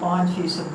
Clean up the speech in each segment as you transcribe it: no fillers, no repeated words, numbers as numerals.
5%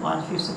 5%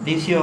DCO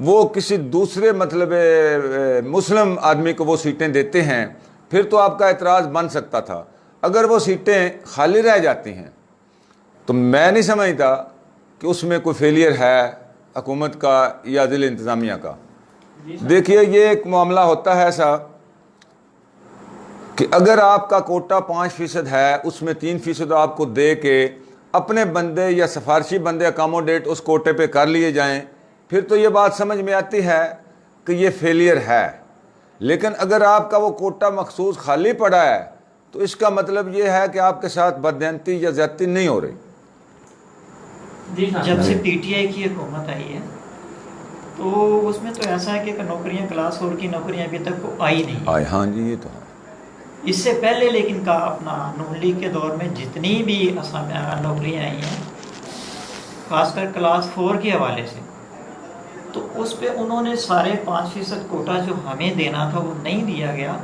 وہ کسی دوسرے مطلب مسلم آدمی کو وہ سیٹیں دیتے ہیں پھر تو آپ کا اعتراض بن سکتا تھا. اگر وہ سیٹیں خالی رہ جاتی ہیں تو میں نہیں سمجھتا کہ اس میں کوئی فیلئر ہے حکومت کا یا ضلع انتظامیہ کا. دیکھیے یہ ایک معاملہ ہوتا ہے ایسا کہ اگر آپ کا کوٹا 5% ہے اس میں 3% آپ کو دے کے اپنے بندے یا سفارشی بندے اکاموڈیٹ اس کوٹے پہ کر لیے جائیں پھر تو یہ بات سمجھ میں آتی ہے کہ یہ فیلئر ہے. لیکن اگر آپ کا وہ کوٹا مخصوص خالی پڑا ہے تو اس کا مطلب یہ ہے کہ آپ کے ساتھ بددیانتی یا زیادتی نہیں ہو رہی. جب سے پی ٹی آئی کی حکومت آئی ہے تو اس میں تو ایسا ہے کہ نوکریاں کلاس 4 کی نوکریاں ابھی تک وہ آئی نہیں. ہاں جی یہ تو ہے. اس سے پہلے لیکن کا اپنا نون لیگ کے دور میں جتنی بھی نوکریاں آئی ہیں خاص کر کلاس 4 کے حوالے سے تو اس پہ انہوں نے سارے 5% کوٹا جو ہمیں دینا تھا وہ نہیں دیا گیا.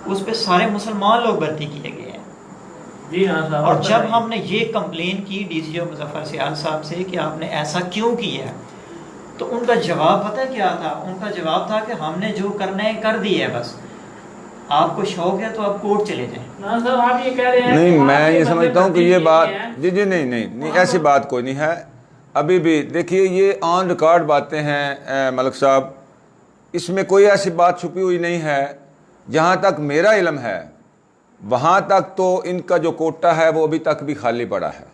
اس پہ سارے مسلمان لوگ بھرتی کیے گئے ہیں. جی ہاں صاحب. اور جب ہم نے یہ کمپلین کی ڈی سی او مظفر سیال صاحب سے کہ آپ نے ایسا کیوں کیا ہے تو ان کا جواب پتہ کیا تھا؟ ان کا جواب تھا کہ ہم نے جو کرنا ہے کر دیا ہے، بس آپ کو شوق ہے تو آپ کورٹ چلے جائیں. صاحب آپ یہ کہہ رہے ہیں نہیں میں یہ سمجھتا ہوں کہ یہ بات جی نہیں ایسی بات کوئی نہیں ہے. ابھی بھی دیکھیے یہ آن ریکارڈ باتیں ہیں ملک صاحب، اس میں کوئی ایسی بات چھپی ہوئی نہیں ہے. جہاں تک میرا علم ہے وہاں تک تو ان کا جو کوٹا ہے وہ ابھی تک بھی خالی پڑا ہے.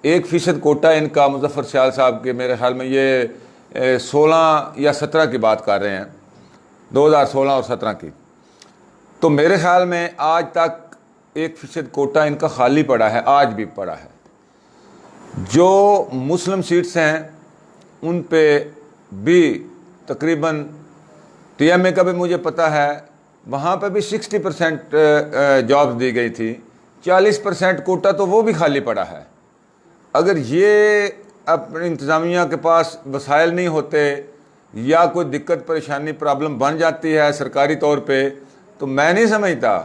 1% کوٹا ان کا مظفر سیال صاحب کے میرے خیال میں یہ 16 یا 17 کی بات کر رہے ہیں، 2016 اور 17 کی. تو میرے خیال میں آج تک 1% کوٹا ان کا خالی پڑا ہے، آج بھی پڑا ہے. جو مسلم سیٹس ہیں ان پہ بھی تقریباً ٹی ایم اے کا بھی مجھے پتہ ہے وہاں پہ بھی 60% جابز دی گئی تھی، 40% کوٹا تو وہ بھی خالی پڑا ہے. اگر یہ اپنی انتظامیہ کے پاس وسائل نہیں ہوتے یا کوئی دقت پریشانی پرابلم بن جاتی ہے سرکاری طور پہ تو میں نہیں سمجھتا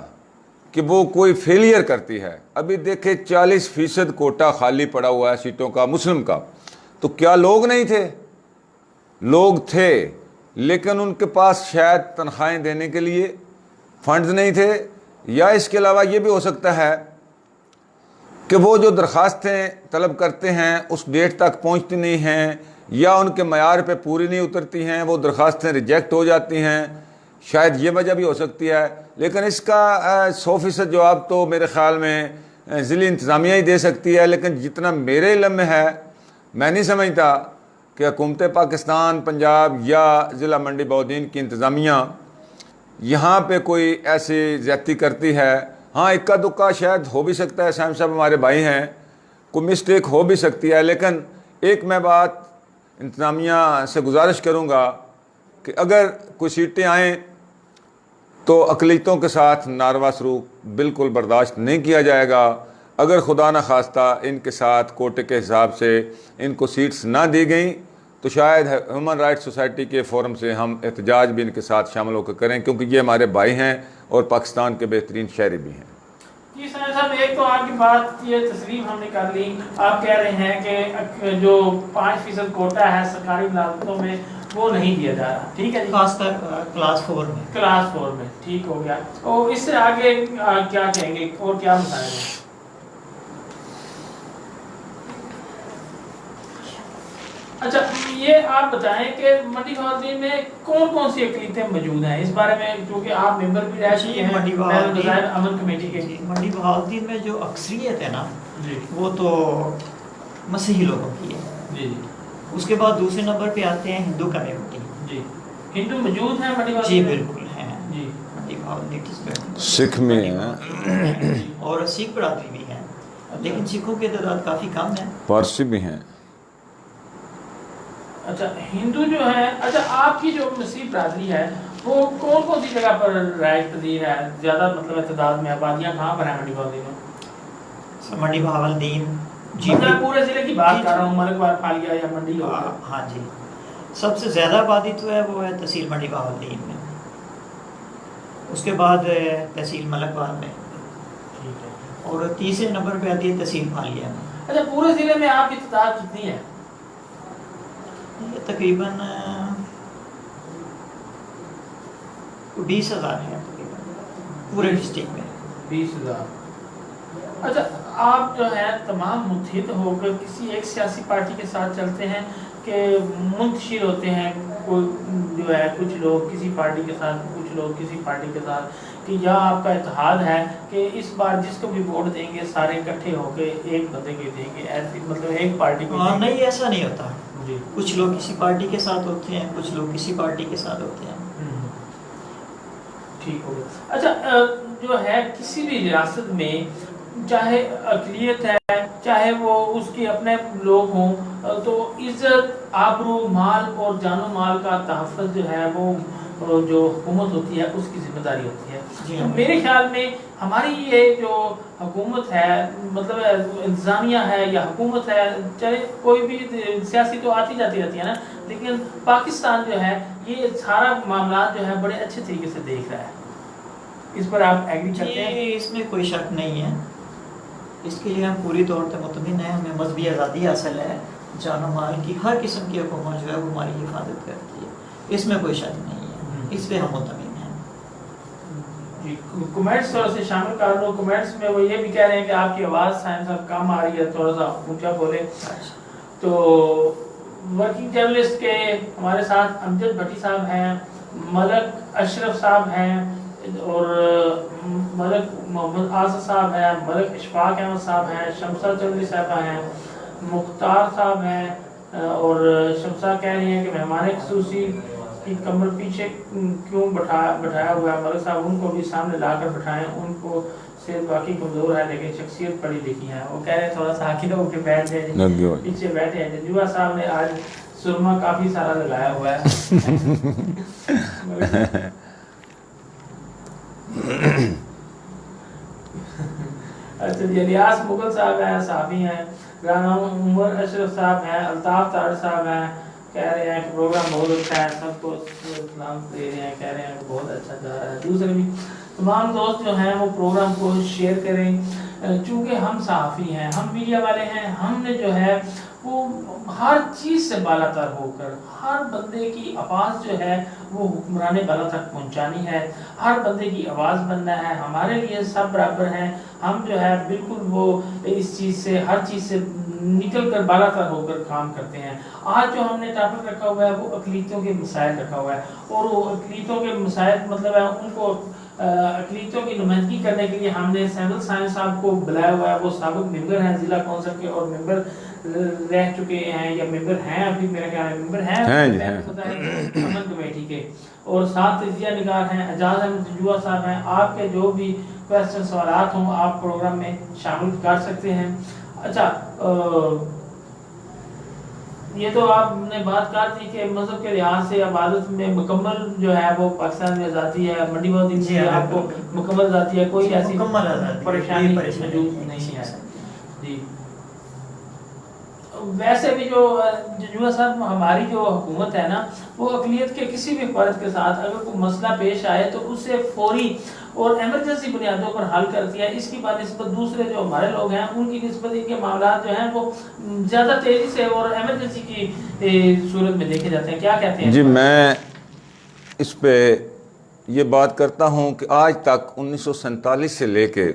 کہ وہ کوئی فیلئر کرتی ہے. ابھی دیکھیں 40% کوٹا خالی پڑا ہوا ہے سیٹوں کا مسلم کا. تو کیا لوگ نہیں تھے؟ لوگ تھے لیکن ان کے پاس شاید تنخواہیں دینے کے لیے فنڈز نہیں تھے، یا اس کے علاوہ یہ بھی ہو سکتا ہے کہ وہ جو درخواستیں طلب کرتے ہیں اس ڈیٹ تک پہنچتی نہیں ہیں یا ان کے معیار پہ پوری نہیں اترتی ہیں، وہ درخواستیں ریجیکٹ ہو جاتی ہیں. شاید یہ وجہ بھی ہو سکتی ہے. لیکن اس کا 100% جواب تو میرے خیال میں ضلع انتظامیہ ہی دے سکتی ہے. لیکن جتنا میرے علم میں ہے میں نہیں سمجھتا کہ حکومت پاکستان پنجاب یا ضلع منڈی بہاؤالدین کی انتظامیہ یہاں پہ کوئی ایسی زیادتی کرتی ہے. ہاں اکا دکا شاید ہو بھی سکتا ہے، سائم صاحب ہمارے بھائی ہیں، کوئی مسٹیک ہو بھی سکتی ہے. لیکن ایک میں بات انتظامیہ سے گزارش کروں گا کہ اگر کوئی سیٹیں آئیں تو اقلیتوں کے ساتھ ناروا سلوک بالکل برداشت نہیں کیا جائے گا. اگر خدا نہ خواستہ ان کے ساتھ کوٹے کے حساب سے ان کو سیٹس نہ دی گئیں تو شاید ہیومن رائٹ سوسائٹی کے فورم سے ہم احتجاج بھی ان کے ساتھ شامل ہو کر کریں، کیونکہ یہ ہمارے بھائی ہیں اور پاکستان کے بہترین شہری بھی ہیں. جی سر صاحب، ایک تو آپ کی بات یہ تصریح ہم نے کر لی، آپ کہہ رہے ہیں کہ جو 5% کوٹا ہے سرکاری ملازمتوں میں وہ نہیں دیا جا رہا. ٹھیک ہے جی، خاص کر کلاس 4 میں. کلاس 4 میں ٹھیک ہو گیا. اور اس سے آگے کیا کہیں گے اور کیا مسائل ہیں؟ اچھا یہ آپ بتائیں کہ منڈی بہاؤالدین میں کون کون سی اقلیتیں موجود ہیں اس بارے میں، کیونکہ آپ ممبر بھی رہ چکے ہیں منڈی بہاؤالدین امن کمیٹی کے. منڈی بہاؤالدین میں جو اکثریت ہے نا جی وہ تو مسیحی لوگوں کی ہے. جی اس کے بعد دوسرے نمبر پہ آتے ہیں ہندو کمیونٹی. جی ہندو موجود ہیں منڈی جی بہاؤالدین میں؟ بالکل ہیں. جی منڈی بہاؤالدین سکھ میں ہیں اور سکھ برادری بھی ہیں، لیکن سکھوں کی تعداد کافی کم ہے. پارسی بھی ہیں. اچھا ہندو جو ہے، اچھا آپ کی جو مسیح برادری ہے وہ کون کون سی جگہ پر رائج پذیر ہے؟ زیادہ مطلب تعداد میں آبادیاں کہاں پر ہیں منڈی بہاؤالدین میں؟ منڈی بہاؤالدین جی مطلب پورے ضلع کی بات کر رہا ہوں، ملک پھالیہ یا منڈی ہو. ہاں جی، سب سے زیادہ آبادی تو ہے وہ ہے تحصیل منڈی بہاؤالدین میں، اس کے بعد تحصیل ملک میں، ٹھیک ہے، اور تیسرے نمبر پہ آتی ہے تحصیل پھالیہ میں. اچھا پورے ضلع میں آپ کی تعداد کتنی ہے؟ یہ تقریباً 20,000 ہے تقریباً پورے ڈسٹرکٹ میں. 20,000. اچھا آپ جو ہے تمام متحد ہو کر کسی ایک سیاسی پارٹی کے ساتھ چلتے ہیں کہ منتشر ہوتے ہیں کوئی جو ہے کچھ لوگ کسی پارٹی کے ساتھ کچھ لوگ کسی پارٹی کے ساتھ, کہ یا آپ کا اتحاد ہے کہ اس بار جس کو بھی ووٹ دیں گے سارے اکٹھے ہو کے ایک بندے کے دیں گے, ایسی مطلب ایک پارٹی کو؟ ہاں نہیں, ایسا نہیں ہوتا. جی کچھ لوگ کسی پارٹی کے ساتھ ہوتے ہیں, کچھ لوگ کسی پارٹی کے ساتھ ہوتے ہیں. ٹھیک ہو گیا. اچھا جو ہے کسی بھی ریاست میں چاہے اقلیت ہے چاہے وہ اس کے اپنے لوگ ہوں, تو عزت, آبرو, مال اور جان و مال کا تحفظ جو ہے وہ جو حکومت ہوتی ہے اس کی ذمہ داری ہوتی ہے. تو میرے خیال میں ہماری یہ جو حکومت ہے مطلب انتظامیہ ہے یا حکومت ہے, چاہے کوئی بھی سیاسی تو آتی جاتی رہتی ہے نا, لیکن پاکستان جو ہے یہ سارا معاملات جو ہے بڑے اچھے طریقے سے دیکھ رہا ہے. اس پر آپ ایگری کرتے ہیں؟ اس میں کوئی شک نہیں ہے, اس کے لیے ہم پوری طور سے مطمئن ہیں. ہمیں مذہبی آزادی حاصل ہے, جان و مال کی ہر قسم کی حکومت جو ہے وہ ہماری حفاظت کرتی ہے, اس میں کوئی شک نہیں ہے, اس پہ ہم مطمئن ہیں. جی کمنٹس تھوڑا سے شامل کر لو. کمنٹس میں وہ یہ بھی کہہ رہے ہیں کہ آپ کی آواز سائنس صاحب کم آ رہی ہے, تھوڑا سا اونچا بولے. تو ورکنگ جرنلسٹ کے ہمارے ساتھ امجد بھٹی صاحب ہیں, ملک اشرف صاحب ہیں, اور ملک محمد آصف صاحب ہیں, ملک اشفاق احمد صاحب ہیں, شمسہ چودھری صاحبہ ہیں, مختار صاحب ہیں, اور شمسہ کہہ رہی ہیں کہ مہمان خصوصی کی کمر پیچھے کیوں بٹھایا ہوا ہے ملک صاحب, ان کو بھی سامنے لا کر بٹھائیں, ان کو صحت باقی کمزور ہے لیکن شخصیت پڑھی لکھی ہے. وہ کہہ رہے ہیں تھوڑا سا آگے ہو کے بیٹھ جائیں, پیچھے بیٹھے ہیں. جنجوا صاحب نے آج سرما کافی سارا لگایا ہوا ہے. اچھا جی, الیاس مغل صاحب ہیں, صحافی ہیں. رانا عمر اشرف صاحب ہیں, الطاف طاہر صاحب ہیں, کہہ رہے ہیں کہ پروگرام بہت اچھا ہے, سب کو سلام دے رہے ہیں, کہہ رہے ہیں کہ بہت اچھا جا رہا ہے. دوسرے بھی تمام دوست جو ہیں وہ پروگرام کو شیئر کریں, چونکہ ہم صحافی ہیں, ہم میڈیا والے ہیں, ہم نے جو ہے وہ ہر چیز سے بالا تر ہو کر ہر بندے کی آواز جو ہے وہ حکمران بالا تک پہنچانی ہے, ہر بندے کی آواز بننا ہے. ہمارے لیے سب برابر ہیں, ہم جو ہے بالکل وہ اس چیز سے ہر چیز سے نکل کر بالا تر ہو کر کام کرتے ہیں. آج جو ہم نے ٹاپک رکھا ہوا ہے وہ اقلیتوں کے مسائل رکھا ہوا ہے, اور وہ اقلیتوں کے مسائل مطلب ہے ان کو اقلیتوں کی نمائندگی کرنے کے لیے ہم نے سینول سائنس صاحب کو بلایا ہوا ہے. وہ سابق ممبر ہیں ضلع کونسل کے, اور ممبر رہ چکے ہیں یا ممبر ہیں ابھی, میرا خیال ہے ممبر ہیں امن کمیٹی کے, اور ساتھ تجزیہ نگار ہیں اعجاز احمد جنجوا صاحب ہیں. آپ کے جو بھی کویسچن سوالات ہوں آپ پروگرام میں شامل کر سکتے ہیں. اچھا یہ تو آپ نے بات کر دی کہ مذہب کے لحاظ سے عبادت میں مکمل جو ہے وہ پاکستان میں آزادی ہے, منڈی بہت دن سے آپ کو مکمل آزادی ہے, کوئی ایسی پریشانی موجود نہیں ہے. جی ویسے بھی جو جنجوا صاحب ہماری جو حکومت ہے نا وہ اقلیت کے کسی بھی فرد کے ساتھ اگر کوئی مسئلہ پیش آئے تو اسے فوری اور ایمرجنسی بنیادوں پر حل کرتی ہے. اس کی بنسبت دوسرے جو ہمارے لوگ ہیں ان کی نسبت ان کے معاملات جو ہیں وہ زیادہ تیزی سے اور ایمرجنسی کی صورت میں دیکھے جاتے ہیں. کیا کہتے ہیں؟ جی میں اس پہ یہ بات کرتا ہوں کہ آج تک 1947 سے لے کے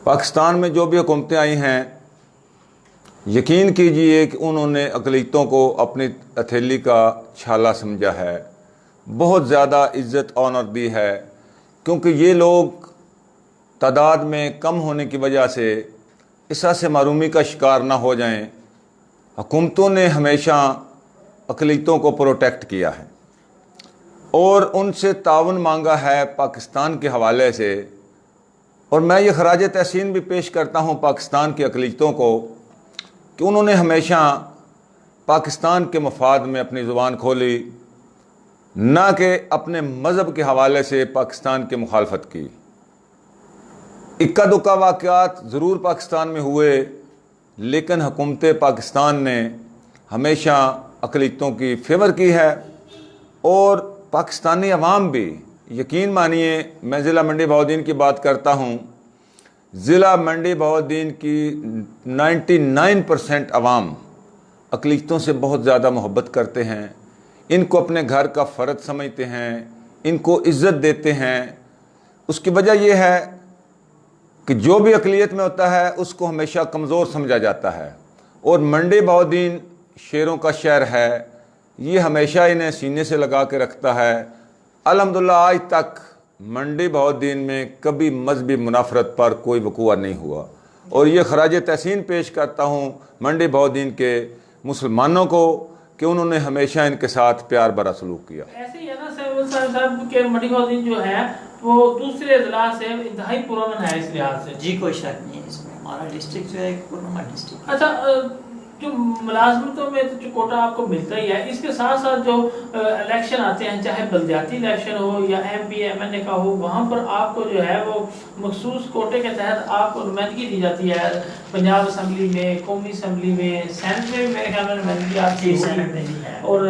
پاکستان میں جو بھی حکومتیں آئی ہیں, یقین کیجئے کہ انہوں نے اقلیتوں کو اپنی ہتھیلی کا چھالا سمجھا ہے, بہت زیادہ عزت آنر دی ہے, کیونکہ یہ لوگ تعداد میں کم ہونے کی وجہ سے احساس محرومی کا شکار نہ ہو جائیں. حکومتوں نے ہمیشہ اقلیتوں کو پروٹیکٹ کیا ہے اور ان سے تعاون مانگا ہے پاکستان کے حوالے سے. اور میں یہ خراج تحسین بھی پیش کرتا ہوں پاکستان کی اقلیتوں کو کہ انہوں نے ہمیشہ پاکستان کے مفاد میں اپنی زبان کھولی, نہ کہ اپنے مذہب کے حوالے سے پاکستان کی مخالفت کی. اکا دکا واقعات ضرور پاکستان میں ہوئے, لیکن حکومت پاکستان نے ہمیشہ اقلیتوں کی فیور کی ہے. اور پاکستانی عوام بھی یقین مانیے, میں ضلع منڈی بہاؤالدین کی بات کرتا ہوں, ضلع منڈی بہاؤالدین کی 99% عوام اقلیتوں سے بہت زیادہ محبت کرتے ہیں, ان کو اپنے گھر کا فرد سمجھتے ہیں, ان کو عزت دیتے ہیں، اس کی وجہ یہ ہے کہ جو بھی اقلیت میں ہوتا ہے اس کو ہمیشہ کمزور سمجھا جاتا ہے، اور منڈی بہودین شیروں کا شہر ہے، یہ ہمیشہ انہیں سینے سے لگا کے رکھتا ہے۔ الحمدللہ آج تک منڈی بہودین میں کبھی مذہبی منافرت پر کوئی وقوع نہیں ہوا، اور یہ خراج تحسین پیش کرتا ہوں منڈی بہودین کے مسلمانوں کو کہ انہوں نے ہمیشہ ان کے ساتھ پیار بھرا سلوک کیا۔ ایسے ہی ہے نا صاحب کہ منڈی بہودین جو ہے وہ دوسرے اضلاع سے انتہائی پرامن ہے اس لحاظ سے؟ جی کوئی شک نہیں ہے اس میں، ہمارا ڈسٹرکٹ جو ہے ایک پرامن ڈسٹرکٹ۔ اچھا، جو ملازمتوں میں جو کوٹا آپ کو ملتا ہی ہے، اس کے ساتھ ساتھ جو الیکشن آتے ہیں، چاہے بلدیاتی الیکشن ہو یا ایم پی ایم این اے کا ہو، وہاں پر آپ کو جو ہے وہ مخصوص کوٹے کے تحت آپ کو نمائندگی دی جاتی ہے، پنجاب اسمبلی میں، قومی اسمبلی میں، سینٹ میں میرے خیال میں نمائندگی آپ کی ہوگی، اور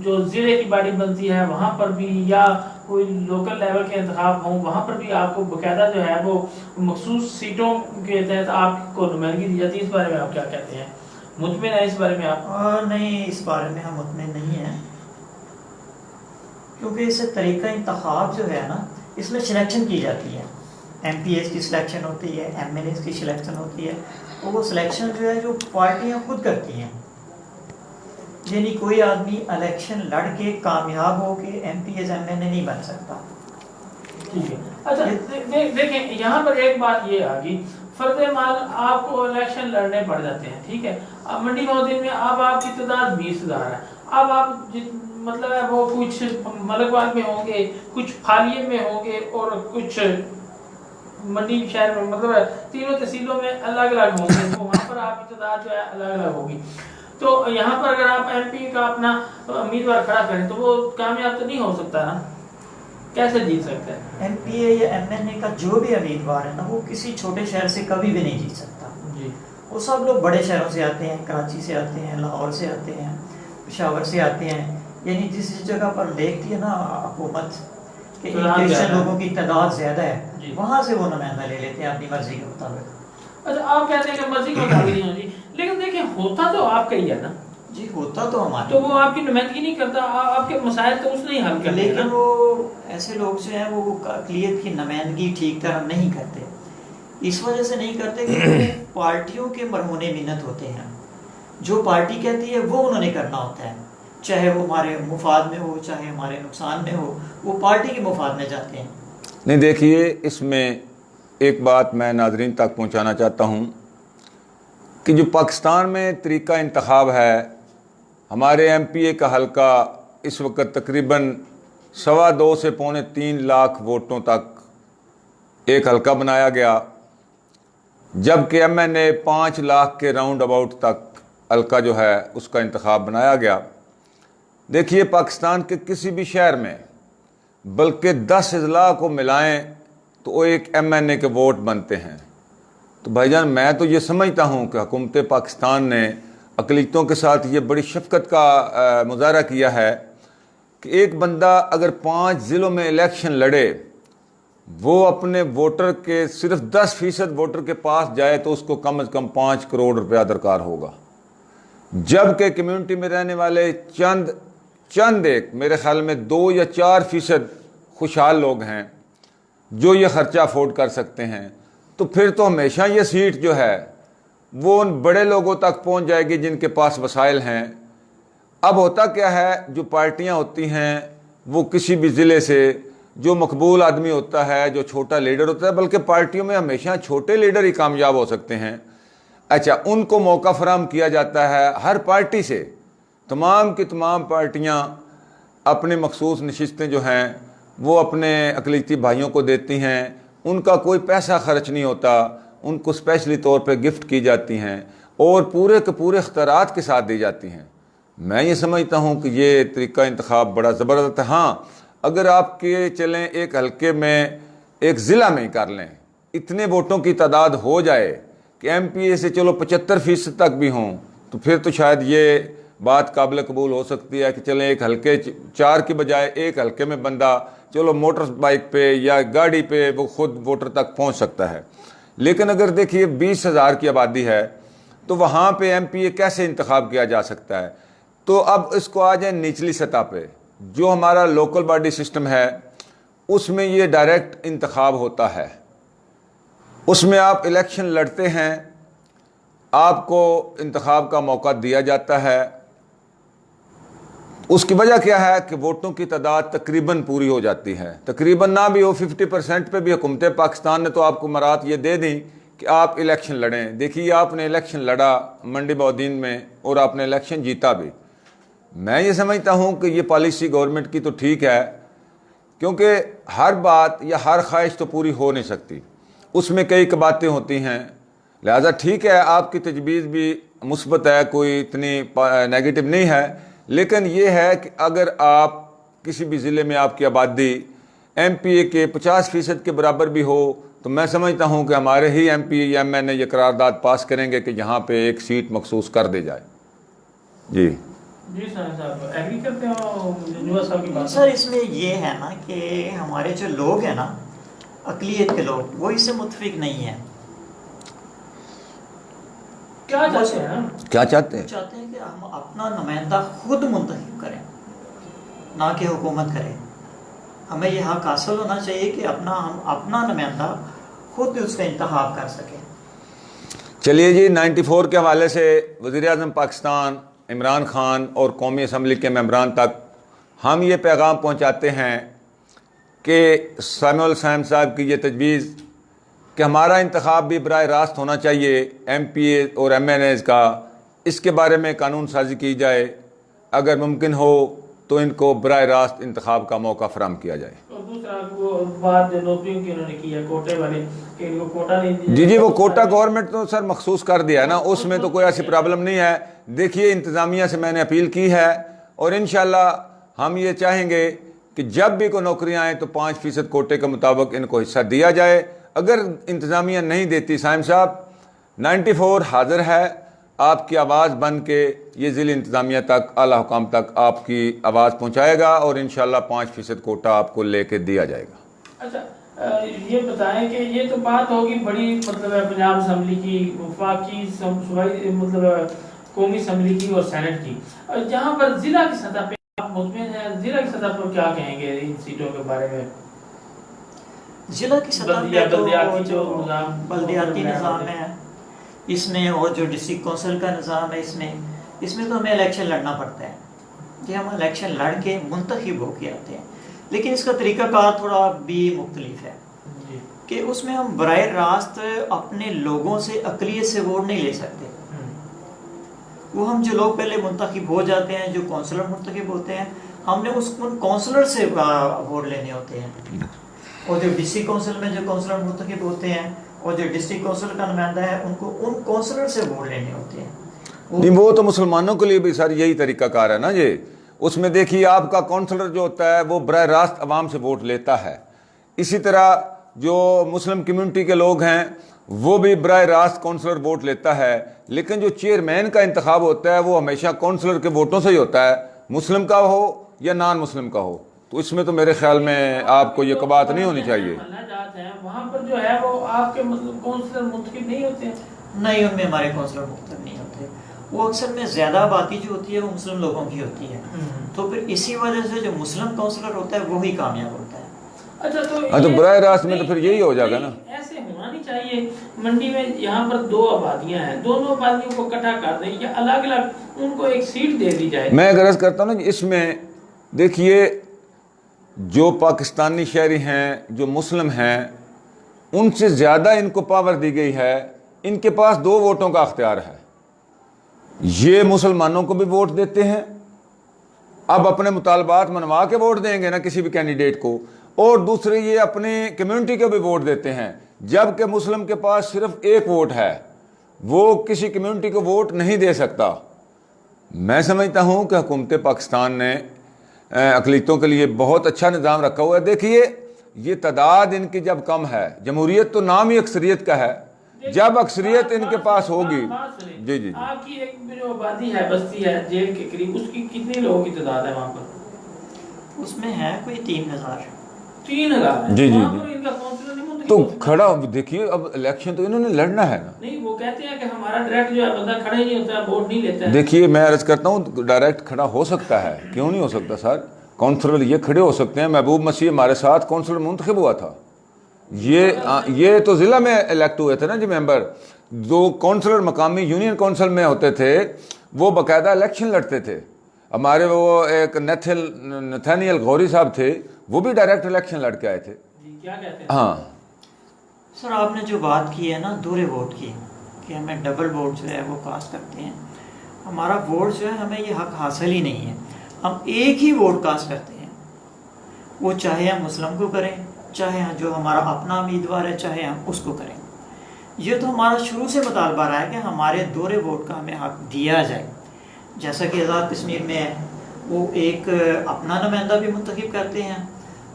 جو ضلع کی باڈی بنتی ہے وہاں پر بھی، یا کوئی لوکل لیول کے انتخاب ہوں وہاں پر بھی آپ کو باقاعدہ جو ہے وہ مخصوص سیٹوں کے تحت آپ کو نمائندگی دی جاتی ہے۔ اس بارے میں آپ کیا کہتے ہیں؟ مطمئن ہے اس بارے میں آپ؟ نہیں، اس بارے میں ہم مطمئن نہیں ہیں، کیونکہ اس سے طریقہ انتخاب جو ہے نا، اس میں سلیکشن کی جاتی ہے، ایم پی ایس کی سلیکشن ہوتی ہے، ایم ایل ایس کی سلیکشن ہوتی ہے، اور وہ سلیکشن جو ہے جو پارٹیاں خود کرتی ہیں، یعنی کوئی آدمی الیکشن لڑ کے کامیاب ہو کے M P S M L A نہیں بن سکتا۔ ٹھیک ہے، اچھا دیکھیں یہاں پر ایک بات یہ آ گئی، فرد مال آپ کو الیکشن لڑنے پڑ جاتے ہیں، ٹھیک ہے، اب منڈی بہودین میں اب آپ کی تعداد 20,000 ہے، اب آپ مطلب ہے وہ کچھ ملکوال میں ہوں گے، کچھ پھالیے میں ہوں گے، اور کچھ منڈی شہر میں، مطلب ہے تینوں تحصیلوں میں الگ الگ ہوں گے، تو وہاں پر آپ کی تعداد جو ہے الگ الگ ہوگی۔ تو یہاں پر اگر آپ ایم پی کا اپنا امیدوار کھڑا کریں تو وہ کامیاب تو نہیں ہو سکتا نا، کیسے جیت سکتا ہے؟ ایم پی اے یا ایم این اے کا جو بھی امیدوار ہے نا، وہ کسی چھوٹے شہر سے کبھی بھی نہیں جیت سکتا۔ جی، وہ سب لوگ بڑے شہروں سے آتے ہیں، کراچی سے آتے ہیں، لاہور سے آتے ہیں، پشاور سے آتے ہیں، یعنی جس جگہ پر دیکھتی ہے نا حکومت کہ ان لوگوں کی تعداد زیادہ ہے، وہاں سے وہ نمائندہ لے لیتے ہیں اپنی مرضی کے مطابق۔ اچھا، آپ کہتے ہیں کہ مرضی کے مطابق نہیں ہوگی، لیکن دیکھیں ہوتا تو آپ کا ہی ہے نا۔ جی ہوتا تو ہمارا، تو وہ آپ کی نمائندگی نہیں کرتا، آپ کے مسائل تو اس نے حل کر، لیکن وہ ایسے لوگ جو ہیں وہ اقلیت کی نمائندگی ٹھیک طرح نہیں کرتے۔ اس وجہ سے نہیں کرتے کہ پارٹیوں کے مرہون منت ہوتے ہیں، جو پارٹی کہتی ہے وہ انہوں نے کرنا ہوتا ہے، چاہے وہ ہمارے مفاد میں ہو چاہے ہمارے نقصان میں ہو، وہ پارٹی کے مفاد میں جاتے ہیں۔ نہیں، دیکھیے اس میں ایک بات میں ناظرین تک پہنچانا چاہتا ہوں کہ جو پاکستان میں طریقہ انتخاب ہے، ہمارے ایم پی اے کا حلقہ اس وقت تقریباً 2.25 سے 3.25 لاکھ ووٹوں تک ایک حلقہ بنایا گیا، جبکہ ایم این اے 5 لاکھ کے راؤنڈ اباؤٹ تک حلقہ جو ہے اس کا انتخاب بنایا گیا۔ دیکھیے پاکستان کے کسی بھی شہر میں بلکہ 10 اضلاع کو ملائیں تو وہ ایک ایم این اے کے ووٹ بنتے ہیں۔ تو بھائی جان میں تو یہ سمجھتا ہوں کہ حکومت پاکستان نے اقلیتوں کے ساتھ یہ بڑی شفقت کا مظاہرہ کیا ہے کہ ایک بندہ اگر 5 ضلعوں میں الیکشن لڑے، وہ اپنے ووٹر کے صرف 10% ووٹر کے پاس جائے تو اس کو کم از کم 5 کروڑ روپیہ درکار ہوگا، جبکہ کمیونٹی میں رہنے والے چند ایک میرے خیال میں 2 یا 4% خوشحال لوگ ہیں جو یہ خرچہ افورڈ کر سکتے ہیں، تو پھر تو ہمیشہ یہ سیٹ جو ہے وہ ان بڑے لوگوں تک پہنچ جائے گی جن کے پاس وسائل ہیں۔ اب ہوتا کیا ہے، جو پارٹیاں ہوتی ہیں وہ کسی بھی ضلع سے جو مقبول آدمی ہوتا ہے، جو چھوٹا لیڈر ہوتا ہے، بلکہ پارٹیوں میں ہمیشہ چھوٹے لیڈر ہی کامیاب ہو سکتے ہیں، اچھا ان کو موقع فراہم کیا جاتا ہے ہر پارٹی سے۔ تمام کی تمام پارٹیاں اپنی مخصوص نشستیں جو ہیں وہ اپنے اقلیتی بھائیوں کو دیتی ہیں، ان کا کوئی پیسہ خرچ نہیں ہوتا، ان کو اسپیشلی طور پہ گفٹ کی جاتی ہیں اور پورے کے پورے اختیارات کے ساتھ دی جاتی ہیں۔ میں یہ سمجھتا ہوں کہ یہ طریقہ انتخاب بڑا زبردست ہے۔ ہاں اگر آپ کے چلیں ایک حلقے میں ایک ضلع میں ہی کر لیں، اتنے ووٹوں کی تعداد ہو جائے کہ ایم پی اے سے چلو 75% تک بھی ہوں، تو پھر تو شاید یہ بات قابل قبول ہو سکتی ہے کہ چلیں ایک حلقے 4 کی بجائے ایک حلقے میں بندہ چلو موٹر بائک پہ یا گاڑی پہ وہ خود ووٹر تک پہنچ سکتا ہے۔ لیکن اگر دیکھیے 20,000 کی آبادی ہے تو وہاں پہ ایم پی اے کیسے انتخاب کیا جا سکتا ہے؟ تو اب اس کو آ جائیں نچلی سطح پہ، جو ہمارا لوکل باڈی سسٹم ہے اس میں یہ ڈائریکٹ انتخاب ہوتا ہے، اس میں آپ الیکشن لڑتے ہیں، آپ کو انتخاب کا موقع دیا جاتا ہے۔ اس کی وجہ کیا ہے کہ ووٹوں کی تعداد تقریباً پوری ہو جاتی ہے، تقریباً نہ بھی ہو 50% پہ بھی حکومت پاکستان نے تو آپ کو مرات یہ دے دیں کہ آپ الیکشن لڑیں۔ دیکھیے آپ نے الیکشن لڑا منڈی بودین میں اور آپ نے الیکشن جیتا بھی۔ میں یہ سمجھتا ہوں کہ یہ پالیسی گورنمنٹ کی تو ٹھیک ہے، کیونکہ ہر بات یا ہر خواہش تو پوری ہو نہیں سکتی، اس میں کئی باتیں ہوتی ہیں، لہذا ٹھیک ہے آپ کی تجویز بھی مثبت ہے، کوئی اتنی نیگیٹو نہیں ہے، لیکن یہ ہے کہ اگر آپ کسی بھی ضلع میں آپ کی آبادی ایم پی اے کے 50% کے برابر بھی ہو تو میں سمجھتا ہوں کہ ہمارے ہی ایم پی یا ایم این اے یہ قرارداد پاس کریں گے کہ یہاں پہ ایک سیٹ مخصوص کر دی جائے۔ جی جی صاحب ایگری کرتے ہو جنوبا صاحب کی بات؟ سر اس میں یہ ہے نا کہ ہمارے جو لوگ ہیں نا، اقلیت کے لوگ، وہ اس سے متفق نہیں ہیں۔ کیا چاہتے ہیں؟ کیا چاہتے ہیں؟ چاہتے ہیں کہ ہم اپنا نمائندہ خود منتخب کریں، نہ کہ حکومت کرے۔ ہمیں یہ حق حاصل ہونا چاہیے کہ ہم اپنا نمائندہ خود اس کا انتخاب کر سکیں۔ چلیے جی، 94 کے حوالے سے وزیر اعظم پاکستان عمران خان اور قومی اسمبلی کے ممبران تک ہم یہ پیغام پہنچاتے ہیں کہ سامع الحسین صاحب کی یہ تجویز کہ ہمارا انتخاب بھی براہ راست ہونا چاہیے ایم پی اے اور ایم این ایز کا، اس کے بارے میں قانون سازی کی جائے، اگر ممکن ہو تو ان کو براہ راست انتخاب کا موقع فراہم کیا جائے۔ اور دوسرا وہ بات جو نوکریوں کی انہوں نے کی ہے کوٹے والے کہ ان کو کوٹا نہیں دیا۔ جی وہ کوٹا گورنمنٹ تو سر مخصوص کر دیا ہے نا، اس میں تو کوئی ایسی پرابلم نہیں ہے۔ دیکھیے انتظامیہ سے میں نے اپیل کی ہے اور انشاءاللہ ہم یہ چاہیں گے کہ جب بھی کوئی نوکریاں آئیں تو 5% کوٹے کے مطابق ان کو حصہ دیا جائے۔ اگر انتظامیہ نہیں دیتی، سائم صاحب 94 حاضر ہے آپ کی آواز بن کے یہ ضلع انتظامیہ تک، اعلیٰ حکام تک آپ کی آواز پہنچائے گا اور انشاءاللہ 5% کوٹا آپ کو لے کے دیا جائے گا۔ اچھا یہ بتائیں کہ یہ تو بات ہوگی بڑی مطلب پنجاب اسمبلی کی، وفاقی صوبائی مطلب قومی اسمبلی کی اور سینٹ کی، جہاں پر ضلع کی سطح پہ آپ مطمئن ہیں؟ ضلع کی سطح پر کیا کہیں گے ان سیٹوں کے بارے میں؟ ضلع کی سطح پہ تو بلدیاتی نظام ہے اس میں، اور جو ڈسٹرکٹ کونسل کا نظام ہے اس میں تو ہمیں الیکشن لڑنا پڑتا ہے کہ ہم الیکشن لڑ کے منتخب ہو کے آتے ہیں، لیکن اس کا طریقہ کار تھوڑا بھی مختلف ہے کہ اس میں ہم براہ راست اپنے لوگوں سے، اقلیت سے ووٹ نہیں لے سکتے۔ وہ ہم جو لوگ پہلے منتخب ہو جاتے ہیں، جو کونسلر منتخب ہوتے ہیں، ہم نے ان کونسلر سے ووٹ لینے ہوتے ہیں، اور جو ڈسٹرکٹ کونسل میں جو کونسلر منتخب ہوتے ہیں اور جو ڈسٹرکٹ کونسل کا نمائندہ ہے ان کو ان کونسلر سے ووٹ لینے ہوتے ہیں۔ نہیں وہ تو مسلمانوں کے لیے بھی سر یہی طریقہ کار ہے نا جی، اس میں دیکھیے آپ کا کونسلر جو ہوتا ہے وہ براہ راست عوام سے ووٹ لیتا ہے، اسی طرح جو مسلم کمیونٹی کے لوگ ہیں وہ بھی براہ راست کونسلر ووٹ لیتا ہے، لیکن جو چیئرمین کا انتخاب ہوتا ہے وہ ہمیشہ کونسلر کے ووٹوں سے ہی ہوتا ہے، مسلم کا ہو یا نان مسلم کا ہو، تو اس میں تو میرے خیال میں آپ کو یہ بات نہیں ہونی چاہیے۔ وہاں پر جو ہے وہ آپ کے مطلب کونسلر منتخب نہیں ہوتے ہیں؟ نہیں، ان میں ہمارے کونسلر منتخب نہیں ہوتے، وہ اکثر میں زیادہ آبادی جو ہوتی ہے وہ مسلم لوگوں کی ہوتی ہے، تو پھر اسی وجہ سے جو مسلم کونسلر ہوتا ہے وہی کامیاب ہوتا ہے۔ اچھا تو براہ راست میں تو پھر یہی ہو جائے گا نا، ایسے ہونا نہیں چاہیے۔ منڈی میں یہاں پر 2 آبادیاں ہیں، دونوں آبادیوں کو اکٹھا کر دیں یا الگ الگ ان کو ایک سیٹ دے دی جائے۔ میں غرض کرتا ہوں نا اس میں دیکھیے جو پاکستانی شہری ہیں، جو مسلم ہیں، ان سے زیادہ ان کو پاور دی گئی ہے، ان کے پاس 2 ووٹوں کا اختیار ہے، یہ مسلمانوں کو بھی ووٹ دیتے ہیں، اب اپنے مطالبات منوا کے ووٹ دیں گے نا کسی بھی کینڈیڈیٹ کو، اور دوسرے یہ اپنی کمیونٹی کو بھی ووٹ دیتے ہیں، جبکہ مسلم کے پاس صرف 1 ووٹ ہے، وہ کسی کمیونٹی کو ووٹ نہیں دے سکتا۔ میں سمجھتا ہوں کہ حکومت پاکستان نے اقلیتوں کے لیے بہت اچھا نظام رکھا ہوا ہے۔ دیکھیے یہ تعداد ان کی جب کم ہے، جمہوریت تو نام ہی اکثریت کا ہے، جب اکثریت ان کے پاس ہوگی۔ جی جی آپ کی ایک جو آبادی ہے، بستی ہے جیل کے قریب، اس کی کتنے لوگوں کی تعداد ہے وہاں پر؟ اس میں ہے کوئی 3000۔ 3000 جی جی ان کا کونسلر نہیں منتخب تو ہوتا؟ کھڑا دیکھیے اب الیکشن تو انہوں نے لڑنا ہے نا۔ نہیں وہ کہتے ہیں کہ ہمارا ڈائریکٹ جو ہے بندہ کھڑا ہی نہیں ہوتا ہے، ووٹ نہیں لیتا ہے۔ دیکھیے میں عرض کرتا ہوں ڈائریکٹ کھڑا ہو سکتا ہے، کیوں نہیں ہو سکتا سر، کونسلر یہ کھڑے ہو سکتے ہیں. محبوب مسیح ہمارے ساتھ کونسلر منتخب ہوا تھا. یہ تو ضلع میں الیکٹ ہوئے تھے نا جی ممبر. جو کونسلر مقامی یونین کونسل میں ہوتے تھے وہ باقاعدہ الیکشن لڑتے تھے. ہمارے وہ ایک نتھانیل غوری صاحب تھے, وہ بھی ڈائریکٹ الیکشن لڑ کے آئے تھے. کیا کہتے ہیں؟ ہاں سر آپ نے جو بات کی ہے نا دورے ووٹ کی, کہ ہمیں ڈبل ووٹ جو ہے وہ کاسٹ کرتے ہیں, ہمارا ووٹ جو ہے ہمیں یہ حق حاصل ہی نہیں ہے. ہم ایک ہی ووٹ کاسٹ کرتے ہیں, وہ چاہے ہم مسلم کو کریں, چاہے جو ہمارا اپنا امیدوار ہے چاہے ہم اس کو کریں. یہ تو ہمارا شروع سے مطالبہ رہا ہے کہ ہمارے دورے ووٹ کا ہمیں حق دیا جائے. جیسا کہ آزاد کشمیر میں ہے, وہ ایک اپنا نمائندہ بھی منتخب کرتے ہیں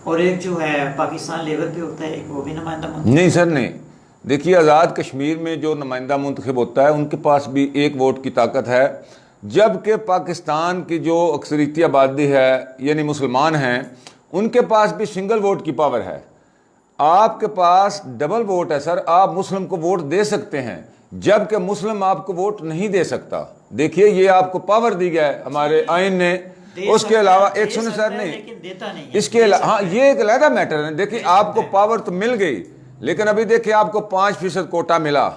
اور ایک جو ہے پاکستان لیول پہ ہوتا ہے ایک وہ بھی نمائندہ منتخب. نہیں سر نہیں, دیکھیے آزاد کشمیر میں جو نمائندہ منتخب ہوتا ہے ان کے پاس بھی ایک ووٹ کی طاقت ہے, جبکہ پاکستان کی جو اکثریتی آبادی ہے یعنی مسلمان ہیں ان کے پاس بھی سنگل ووٹ کی پاور ہے. آپ کے پاس ڈبل ووٹ ہے سر, آپ مسلم کو ووٹ دے سکتے ہیں جبکہ مسلم آپ کو ووٹ نہیں دے سکتا. دیکھیے یہ آپ کو پاور دی گیا ہے ہمارے آئین نے. اس کے علاوہ ایک سنیں سر نہیں, اس کے علاوہ ہاں یہ ایک علیحدہ میٹر ہے. دیکھیے آپ کو پاور تو مل گئی, لیکن ابھی دیکھیں آپ کو 5% کوٹا ملا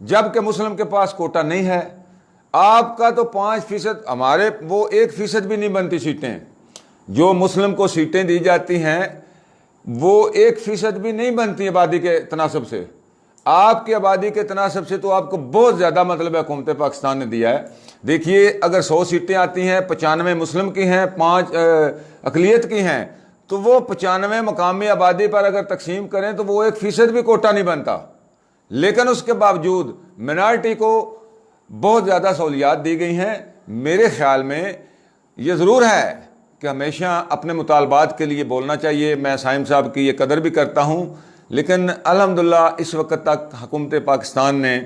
جبکہ مسلم کے پاس کوٹا نہیں ہے. آپ کا تو 5%, ہمارے وہ 1% بھی نہیں بنتی سیٹیں. جو مسلم کو سیٹیں دی جاتی ہیں وہ 1% بھی نہیں بنتی آبادی کے تناسب سے. آپ کی آبادی کے تناسب سے تو آپ کو بہت زیادہ مطلب حکومت پاکستان نے دیا ہے. دیکھیے اگر 100 سیٹیں آتی ہیں 95 مسلم کی ہیں 5 اقلیت کی ہیں, تو وہ 95 مقامی آبادی پر اگر تقسیم کریں تو وہ 1% بھی کوٹا نہیں بنتا. لیکن اس کے باوجود منارٹی کو بہت زیادہ سہولیات دی گئی ہیں. میرے خیال میں یہ ضرور ہے کہ ہمیشہ اپنے مطالبات کے لیے بولنا چاہیے. میں سائم صاحب کی یہ قدر بھی کرتا ہوں, لیکن الحمدللہ اس وقت تک حکومت پاکستان نے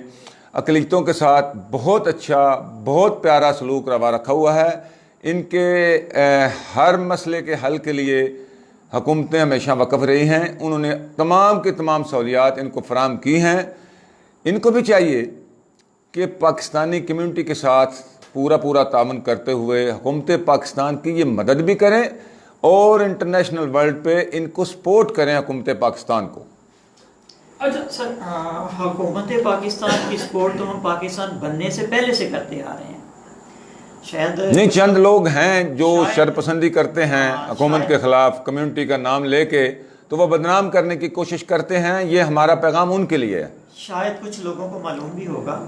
اقلیتوں کے ساتھ بہت اچھا بہت پیارا سلوک روا رکھا ہوا ہے. ان کے ہر مسئلے کے حل کے لیے حکومتیں ہمیشہ وقف رہی ہیں. انہوں نے تمام کی تمام سہولیات ان کو فراہم کی ہیں. ان کو بھی چاہیے کہ پاکستانی کمیونٹی کے ساتھ پورا تعاون کرتے ہوئے حکومت پاکستان کی یہ مدد بھی کریں اور انٹرنیشنل ورلڈ پہ ان کو سپورٹ کریں حکومت پاکستان کو. اچھا سر, حکومت پاکستان کی سپورٹ تو ہم پاکستان بننے سے پہلے سے کرتے آ رہے ہیں. شاید نہیں, چند لوگ ہیں جو شرپسندی کرتے ہیں حکومت کے خلاف, کمیونٹی کا نام لے کے تو وہ بدنام کرنے کی کوشش کرتے ہیں. یہ ہمارا پیغام ان کے لیے ہے. شاید کچھ لوگوں کو معلوم بھی ہوگا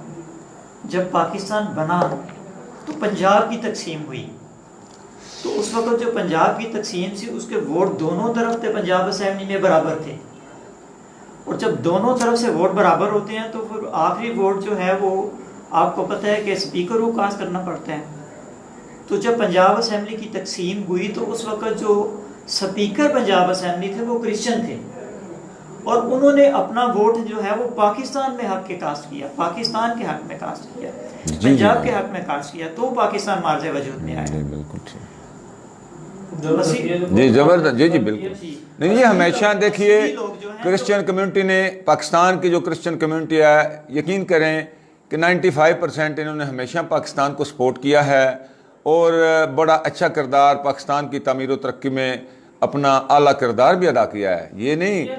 جب پاکستان بنا تو پنجاب کی تقسیم ہوئی, تو اس وقت جو پنجاب کی تقسیم تھی اس کے ووٹ دونوں طرف تھے پنجاب اسمبلی میں برابر تھے, اور جب دونوں طرف سے ووٹ برابر ہوتے ہیں تو پھر آخری ووٹ جو ہے وہ آپ کو پتہ ہے کہ اسپیکر کو کاسٹ کرنا پڑتا ہے. تو جب پنجاب اسمبلی کی تقسیم ہوئی تو اس وقت جو اسپیکر پنجاب اسمبلی تھے وہ کرسچن تھے, اور انہوں نے اپنا ووٹ جو ہے وہ پاکستان میں حق کے کاسٹ کیا, پاکستان کے حق میں کاسٹ کیا, پنجاب کے حق میں کاسٹ کیا, تو پاکستان مارز وجود میں آیا. بالکل ٹھیک, جی زبردست, جی بالکل. نہیں, یہ ہمیشہ دیکھیے کرسچن کمیونٹی نے, پاکستان کی جو کرسچن کمیونٹی ہے, یقین کریں کہ 95% انہوں نے ہمیشہ پاکستان کو سپورٹ کیا ہے اور بڑا اچھا کردار پاکستان کی تعمیر و ترقی میں اپنا اعلیٰ کردار بھی ادا کیا ہے. یہ نہیں جو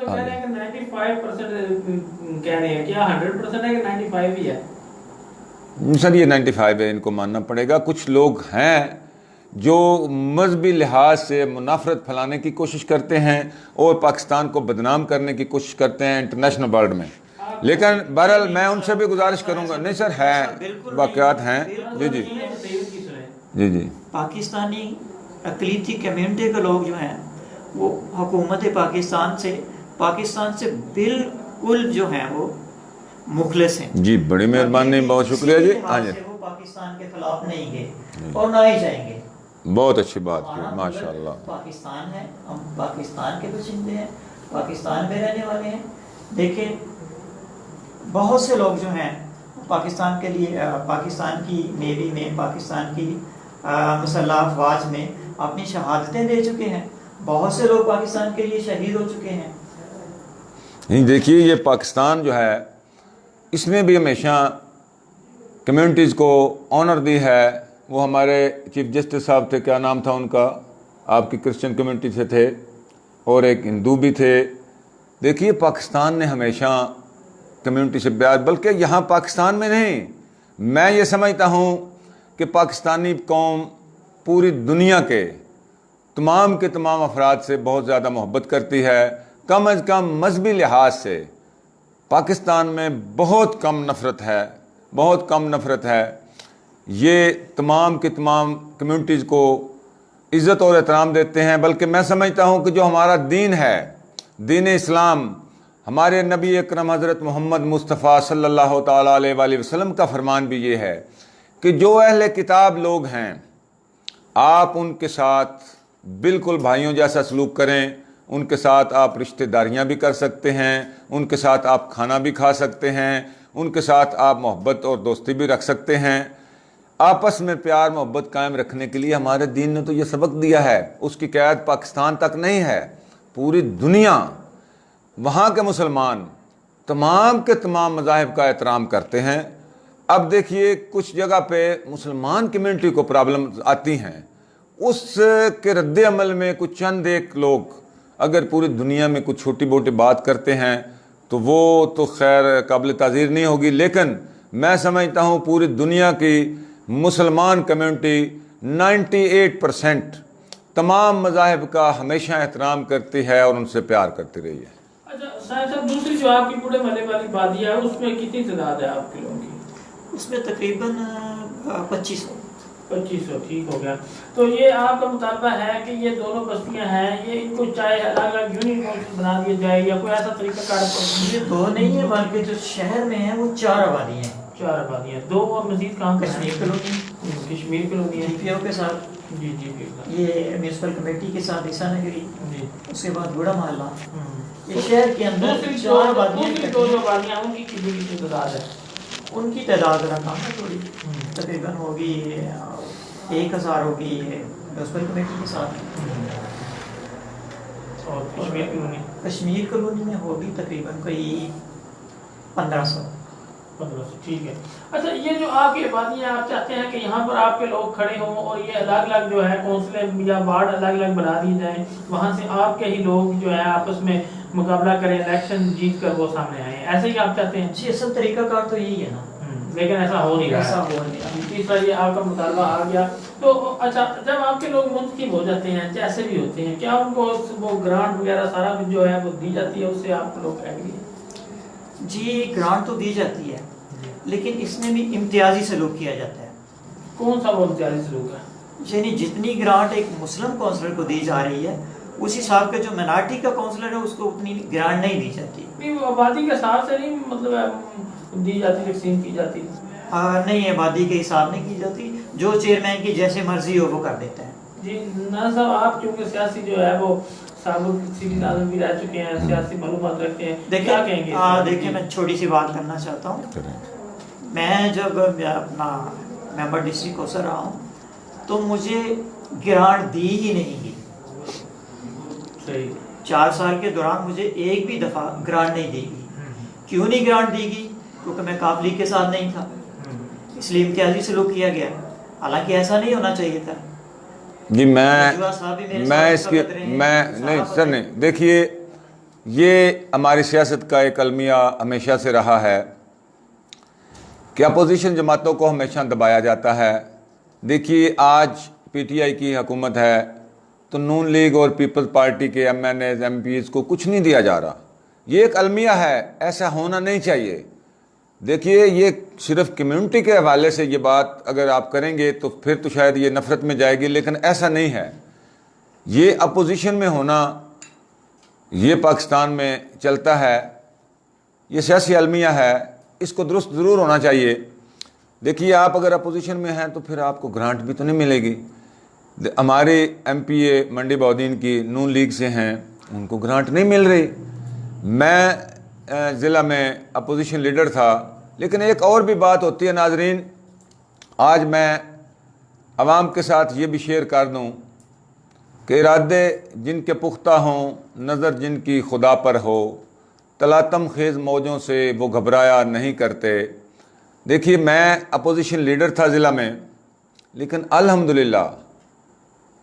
کہہ رہے ہیں کہ 95% کہہ رہے ہیں, کیا 100% ہے کہ 95 ہی ہے؟ سر یہ 95 ہے, ان کو ماننا پڑے گا. کچھ لوگ ہیں جو مذہبی لحاظ سے منافرت پھیلانے کی کوشش کرتے ہیں اور پاکستان کو بدنام کرنے کی کوشش کرتے ہیں انٹرنیشنل ورلڈ میں. لیکن بہرحال میں ان سے بھی گزارش کروں گا. نہیں سر, ہے واقعات ہیں. جی پاکستانی اقلیتی کمیونٹی کے لوگ جو ہیں وہ حکومت پاکستان سے بالکل جو ہیں وہ مخلص ہیں. جی بڑی مہربانی, بہت شکریہ جی. ہاں جی, وہ پاکستان کے خلاف نہیں گئے اور نہ ہی جائیں گے. بہت اچھی بات کی, ماشاء اللہ. پاکستان ہے, ہم پاکستان کے باشندے ہیں, پاکستان میں رہنے والے ہیں. دیکھیں بہت سے لوگ جو ہیں پاکستان کے لیے, پاکستان کی نیوی میں, پاکستان کی مسلح افواج میں اپنی شہادتیں دے چکے ہیں. بہت سے لوگ پاکستان کے لیے شہید ہو چکے ہیں. نہیں دیکھیے, یہ پاکستان جو ہے اس نے بھی ہمیشہ کمیونٹیز کو آنر دی ہے. وہ ہمارے چیف جسٹس صاحب تھے, کیا نام تھا ان کا, آپ کی کرسچن کمیونٹی سے تھے اور ایک ہندو بھی تھے. دیکھیے پاکستان نے ہمیشہ کمیونٹی سے پیار، بلکہ یہاں پاکستان میں نہیں، میں یہ سمجھتا ہوں کہ پاکستانی قوم پوری دنیا کے تمام افراد سے بہت زیادہ محبت کرتی ہے. کم از کم مذہبی لحاظ سے پاکستان میں بہت کم نفرت ہے. یہ تمام کی تمام کمیونٹیز کو عزت اور احترام دیتے ہیں. بلکہ میں سمجھتا ہوں کہ جو ہمارا دین ہے، دین اسلام، ہمارے نبی اکرم حضرت محمد مصطفیٰ صلی اللہ تعالیٰ علیہ وآلہ وسلم کا فرمان بھی یہ ہے کہ جو اہل کتاب لوگ ہیں آپ ان کے ساتھ بالکل بھائیوں جیسا سلوک کریں. ان کے ساتھ آپ رشتہ داریاں بھی کر سکتے ہیں، ان کے ساتھ آپ کھانا بھی کھا سکتے ہیں، ان کے ساتھ آپ محبت اور دوستی بھی رکھ سکتے ہیں. آپس میں پیار محبت قائم رکھنے کے لیے ہمارے دین نے تو یہ سبق دیا ہے. اس کی قید پاکستان تک نہیں ہے، پوری دنیا، وہاں کے مسلمان تمام کے تمام مذاہب کا احترام کرتے ہیں. اب دیکھیے کچھ جگہ پہ مسلمان کمیونٹی کو پرابلم آتی ہیں، اس کے رد عمل میں کچھ چند ایک لوگ اگر پوری دنیا میں کچھ چھوٹی موٹی بات کرتے ہیں تو وہ تو خیر قابل تعزیر نہیں ہوگی. لیکن میں سمجھتا ہوں پوری دنیا کی مسلمان کمیونٹی 98% تمام مذاہب کا ہمیشہ احترام کرتی ہے اور ان سے پیار کرتی رہی ہے. اچھا صاحب، دوسری جو آپ کی بوڑھے محلے والی وادی ہے اس میں کتنی تعداد ہے آپ کے لوگوں کی؟ اس میں تقریباً 2500. ٹھیک ہو گیا. تو یہ آپ کا مطالبہ ہے کہ یہ دونوں بستیاں ہیں، یہ ان کو چاہے الگ الگ یونین کونسل بنا دیا جائے یا کوئی ایسا طریقہ کار؟ یہ دو نہیں ہے بلکہ جو شہر میں ہیں وہ 4 آبادی ہیں. 4 آبادیاں، 2 اور مزید کہاں؟ کشمیر کالونی، کشمیر کالونی ہے. جی پی او کے ساتھ، جی یہ میونسپل کمیٹی کے ساتھ عیسیٰ نگری، جی. اس کے بعد بوڑھا محلہ. یہ شہر کے اندر دوسری 4 آبادیاں. دو جو آبادیاں ان کی کتنی تعداد ہے؟ ان کی تعداد ذرا کم ہے تھوڑی، تقریباً ہوگی 1000 ہوگی میونسپل کمیٹی کے ساتھ. اور کشمیر کالونی؟ کشمیر کالونی میں ہوگی تقریباً کوئی 1500. ٹھیک ہے. اچھا، یہ جو آپ کی آبادیاں آپ چاہتے ہیں کہ یہاں پر آپ کے لوگ کھڑے ہوں اور یہ الگ الگ جو ہے کونسلیں یا وارڈ الگ الگ بنا دی جائیں، وہاں سے آپ کے ہی لوگ جو ہے آپس میں مقابلہ کریں، الیکشن جیت کر وہ سامنے آئیں، ایسے ہی آپ چاہتے ہیں؟ جی اصل طریقہ کار تو یہی ہے نا، لیکن ایسا ہو نہیں رہا ہے. تیسرا یہ آپ کا مطالبہ آ گیا. تو اچھا، جب آپ کے لوگ منتخب ہو جاتے ہیں جیسے بھی ہوتے ہیں، کیا ان کو وہ گرانٹ وغیرہ سارا جو ہے وہ دی جاتی ہے؟ اس سے آپ لوگ ایگری ہیں؟ جی گرانٹ تو دی جاتی ہے، لیکن اس میں بھی امتیازی سلوک کیا جاتا ہے. کون سا وہ امتیازی سلوک ہے؟ یعنی جتنی گرانٹ ایک مسلم کونسلر کو دی جا رہی ہے، اس حساب کا جو مینارٹی کا کونسلر ہے اس کو اتنی گرانٹ نہیں دی جاتی. نہیں، وہ آبادی کے حساب سے نہیں مطلب دی جاتی، تقسیم کی جاتی؟ نہیں، آبادی کے حساب نہیں کی جاتی، جو چیئرمین کی جیسے مرضی ہو وہ کر دیتا ہے. جی ناظر صاحب، آپ چونکہ سیاسی جو ہے وہ سابق سٹی ناظم بھی رہ چکے ہیں، سیاسی معلومات رکھتے ہیں، کیا کہیں گے؟ دیکھیں میں چھوٹی سی بات کرنا چاہتا ہوں. میں جب اپنا ممبر ڈسٹرکٹ کوسر رہا ہوں تو مجھے گرانٹ دی ہی نہیں گئی. صحیح. 4 سال کے دوران مجھے ایک بھی دفعہ گرانٹ نہیں دی گئی. کیوں نہیں گرانٹ دی گئی؟ کیونکہ میں قابلی کے ساتھ نہیں تھا، اس لیے امتیازی سلوک کیا گیا، حالانکہ ایسا نہیں ہونا چاہیے تھا. جی میں اس کی نہیں سر نہیں، دیکھیے یہ ہماری سیاست کا ایک المیہ ہمیشہ سے رہا ہے کہ اپوزیشن جماعتوں کو ہمیشہ دبایا جاتا ہے. دیکھیے آج پی ٹی آئی کی حکومت ہے تو نون لیگ اور پیپلز پارٹی کے M N As M Ps کو کچھ نہیں دیا جا رہا. یہ ایک المیہ ہے، ایسا ہونا نہیں چاہیے. دیکھیے یہ صرف کمیونٹی کے حوالے سے یہ بات اگر آپ کریں گے تو پھر تو شاید یہ نفرت میں جائے گی، لیکن ایسا نہیں ہے. یہ اپوزیشن میں ہونا یہ پاکستان میں چلتا ہے، یہ سیاسی المیہ ہے، اس کو درست ضرور ہونا چاہیے. دیکھیے آپ اگر اپوزیشن میں ہیں تو پھر آپ کو گرانٹ بھی تو نہیں ملے گی. ہمارے ایم پی اے منڈی بہودین کی نون لیگ سے ہیں، ان کو گرانٹ نہیں مل رہی. میں ضلع میں اپوزیشن لیڈر تھا. لیکن ایک اور بھی بات ہوتی ہے ناظرین، آج میں عوام کے ساتھ یہ بھی شیئر کر دوں کہ ارادے جن کے پختہ ہوں، نظر جن کی خدا پر ہو، تلاطم خیز موجوں سے وہ گھبرایا نہیں کرتے. دیکھیے میں اپوزیشن لیڈر تھا ضلع میں، لیکن الحمدللہ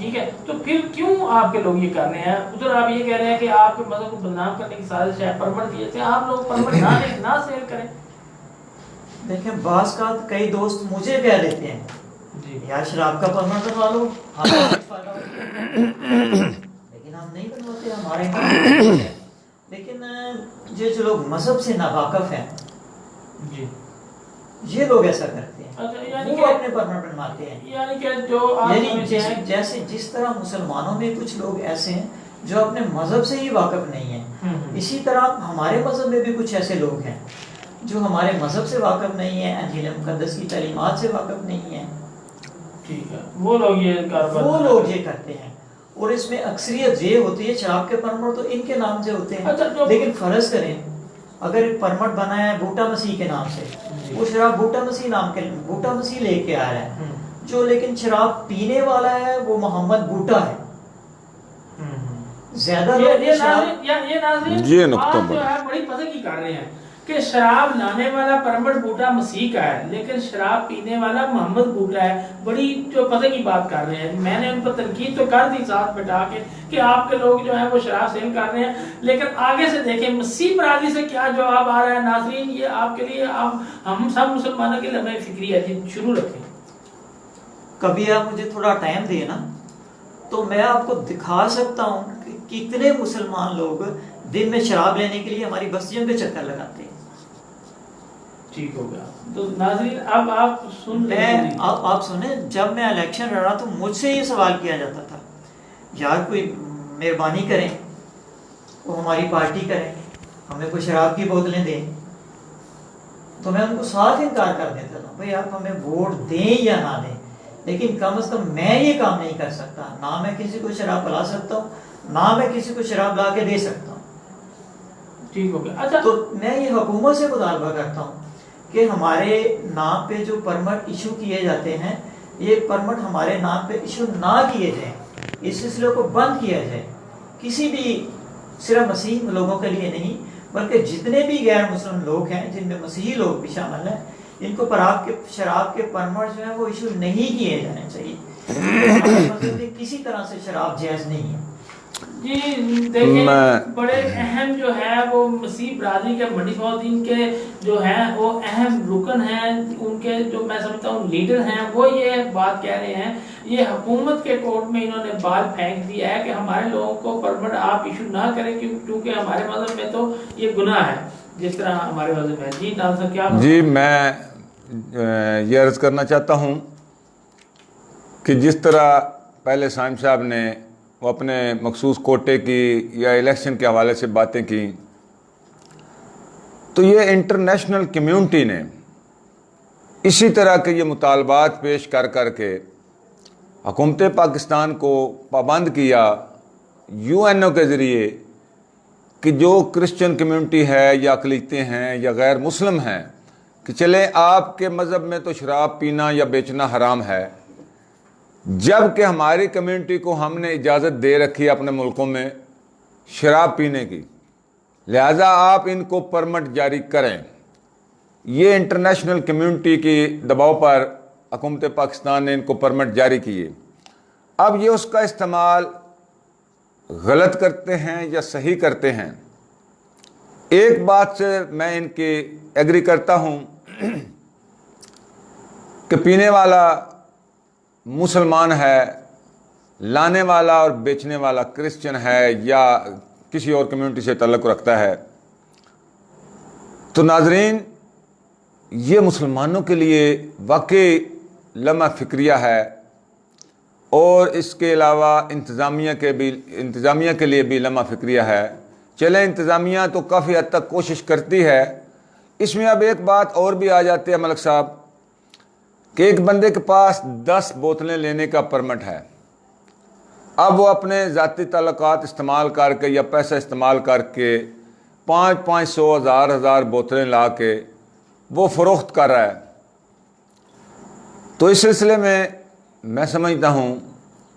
ٹھیک ہے، تو پھر کیوں آپ کے لوگ یہ کر رہے ہیں؟ ادھر آپ یہ کہہ رہے ہیں کہ آپ کے مذہب کو بدنام کرنے کی سازش ہے، پرمٹ دیے تھے، آپ لوگ پرمٹ نہ لیں، نہ سیل کریں۔ دیکھیں بعض کا کئی دوست مجھے کہہ دیتے ہیں جی یار شراب کا پرمٹ بنوا لو، لیکن ہم نہیں بنواتے، ہمارے یہاں۔ لیکن جو لوگ مذہب سے ناواقف ہیں جی یہ لوگ ایسا کرتے ہیں، اچھا، یعنی وہ اپنے پرمٹ بنواتے ہیں۔ یعنی کہ جو آپ سمجھتے ہیں جیسے جس طرح مسلمانوں میں کچھ لوگ ایسے ہیں جو اپنے مذہب سے ہی واقف نہیں ہیں، اسی طرح ہمارے مذہب میں بھی کچھ ایسے لوگ ہیں جو ہمارے مذہب سے واقف نہیں ہیں، انجیل مقدس کی تعلیمات سے واقف نہیں ہیں، ٹھیک ہے، وہ لوگ یہ کرتے ہیں۔ اور اس میں اکثریت یہ ہوتی ہے شراب کے پرمٹ تو ان کے نام سے ہوتے ہیں، اچھا، لیکن فرض کریں اگر ایک پرمٹ بنا ہے بوٹا مسیح کے نام سے، وہ شراب بوٹا مسیح لے کے آ رہا ہے، جو لیکن شراب پینے والا ہے وہ محمد بوٹا ہے۔ زیادہ لوگ یہ نقطہ آپ جو ہے بڑی پتہ کی کر رہے ہیں کہ شراب لانے والا پرمٹ بوٹا مسیح کا ہے لیکن شراب پینے والا محمد بوٹا ہے، بڑی جو پتہ کی بات کر رہے ہیں۔ میں نے ان پر تنقید تو کر دی ساتھ بٹا کے کہ آپ کے لوگ جو ہیں وہ شراب سیل کر رہے ہیں، لیکن آگے سے دیکھیں مسیح برادری سے کیا جواب آ رہا ہے۔ ناظرین یہ آپ کے لیے ہم سب مسلمانوں کے لمحہ فکری ہے، جی شروع رکھیں۔ کبھی آپ مجھے تھوڑا ٹائم دیں نا تو میں آپ کو دکھا سکتا ہوں کہ کتنے مسلمان لوگ دن میں شراب لینے کے لیے ہماری بستیوں کے چکر لگاتے ہیں۔ ٹھیک ہو گیا، تو ناظرین اب آپ سن لیں، آپ سنیں، جب میں الیکشن لڑ رہا تو مجھ سے یہ سوال کیا جاتا تھا یار کوئی مہربانی کریں، وہ ہماری پارٹی کریں، ہمیں کوئی شراب کی بوتلیں دیں، تو میں ان کو صاف انکار کر دیتا تھا بھائی آپ ہمیں ووٹ دیں یا نہ دیں، لیکن کم از کم میں یہ کام نہیں کر سکتا، نہ میں کسی کو شراب پلا سکتا ہوں، نہ میں کسی کو شراب لا کے دے سکتا ہوں۔ ٹھیک ہو گیا، اچھا تو میں یہ حکومت سے مطالبہ کرتا ہوں کہ ہمارے نام پہ جو پرمٹ ایشو کیے جاتے ہیں یہ پرمٹ ہمارے نام پہ ایشو نہ کیے جائیں، اس سلسلے کو بند کیا جائے، کسی بھی صرف مسیح لوگوں کے لیے نہیں بلکہ جتنے بھی غیر مسلم لوگ ہیں جن میں مسیحی لوگ بھی شامل ہیں، ان کو شراب کے پرمٹ جو ہیں وہ ایشو نہیں کیے جانے چاہیے۔ کسی طرح سے شراب جائز نہیں ہے۔ جی دیکھیں بڑے اہم جو ہے وہ مسیح برادری کے منڈی فوزین کے جو ہیں وہ اہم رکن ہیں، ان کے جو میں سمجھتا ہوں لیڈر ہیں، وہ یہ بات کہہ رہے ہیں، یہ حکومت کے کورٹ میں انہوں نے بال پھینک دیا ہے کہ ہمارے لوگوں کو پرمٹ آپ ایشو نہ کریں کیونکہ ہمارے مذہب میں تو یہ گناہ ہے جس طرح ہمارے مذہب میں۔ جی ناصر کیا؟ جی میں یہ عرض کرنا چاہتا ہوں کہ جس طرح پہلے سائم صاحب نے وہ اپنے مخصوص کوٹے کی یا الیکشن کے حوالے سے باتیں کی، تو یہ انٹرنیشنل کمیونٹی نے اسی طرح کے یہ مطالبات پیش کر کر کے حکومت پاکستان کو پابند کیا UN کے ذریعے کہ جو کرسچن کمیونٹی ہے یا اقلیتیں ہیں یا غیر مسلم ہیں کہ چلیں آپ کے مذہب میں تو شراب پینا یا بیچنا حرام ہے، جب کہ ہماری کمیونٹی کو ہم نے اجازت دے رکھی ہے اپنے ملکوں میں شراب پینے کی، لہذا آپ ان کو پرمٹ جاری کریں۔ یہ انٹرنیشنل کمیونٹی کی دباؤ پر حکومت پاکستان نے ان کو پرمٹ جاری کیے۔ اب یہ اس کا استعمال غلط کرتے ہیں یا صحیح کرتے ہیں، ایک بات سے میں ان کی ایگری کرتا ہوں کہ پینے والا مسلمان ہے، لانے والا اور بیچنے والا کرسچن ہے یا کسی اور کمیونٹی سے تعلق رکھتا ہے، تو ناظرین یہ مسلمانوں کے لیے واقعی لمحہ فکریہ ہے، اور اس کے علاوہ انتظامیہ کے لیے بھی لمحہ فکریہ ہے۔ چلیں انتظامیہ تو کافی حد تک کوشش کرتی ہے، اس میں اب ایک بات اور بھی آ جاتی ہے ملک صاحب کہ ایک بندے کے پاس 10 بوتلیں لینے کا پرمٹ ہے، اب وہ اپنے ذاتی تعلقات استعمال کر کے یا پیسہ استعمال کر کے 500 1000 بوتلیں لا کے وہ فروخت کر رہا ہے۔ تو اس سلسلے میں سمجھتا ہوں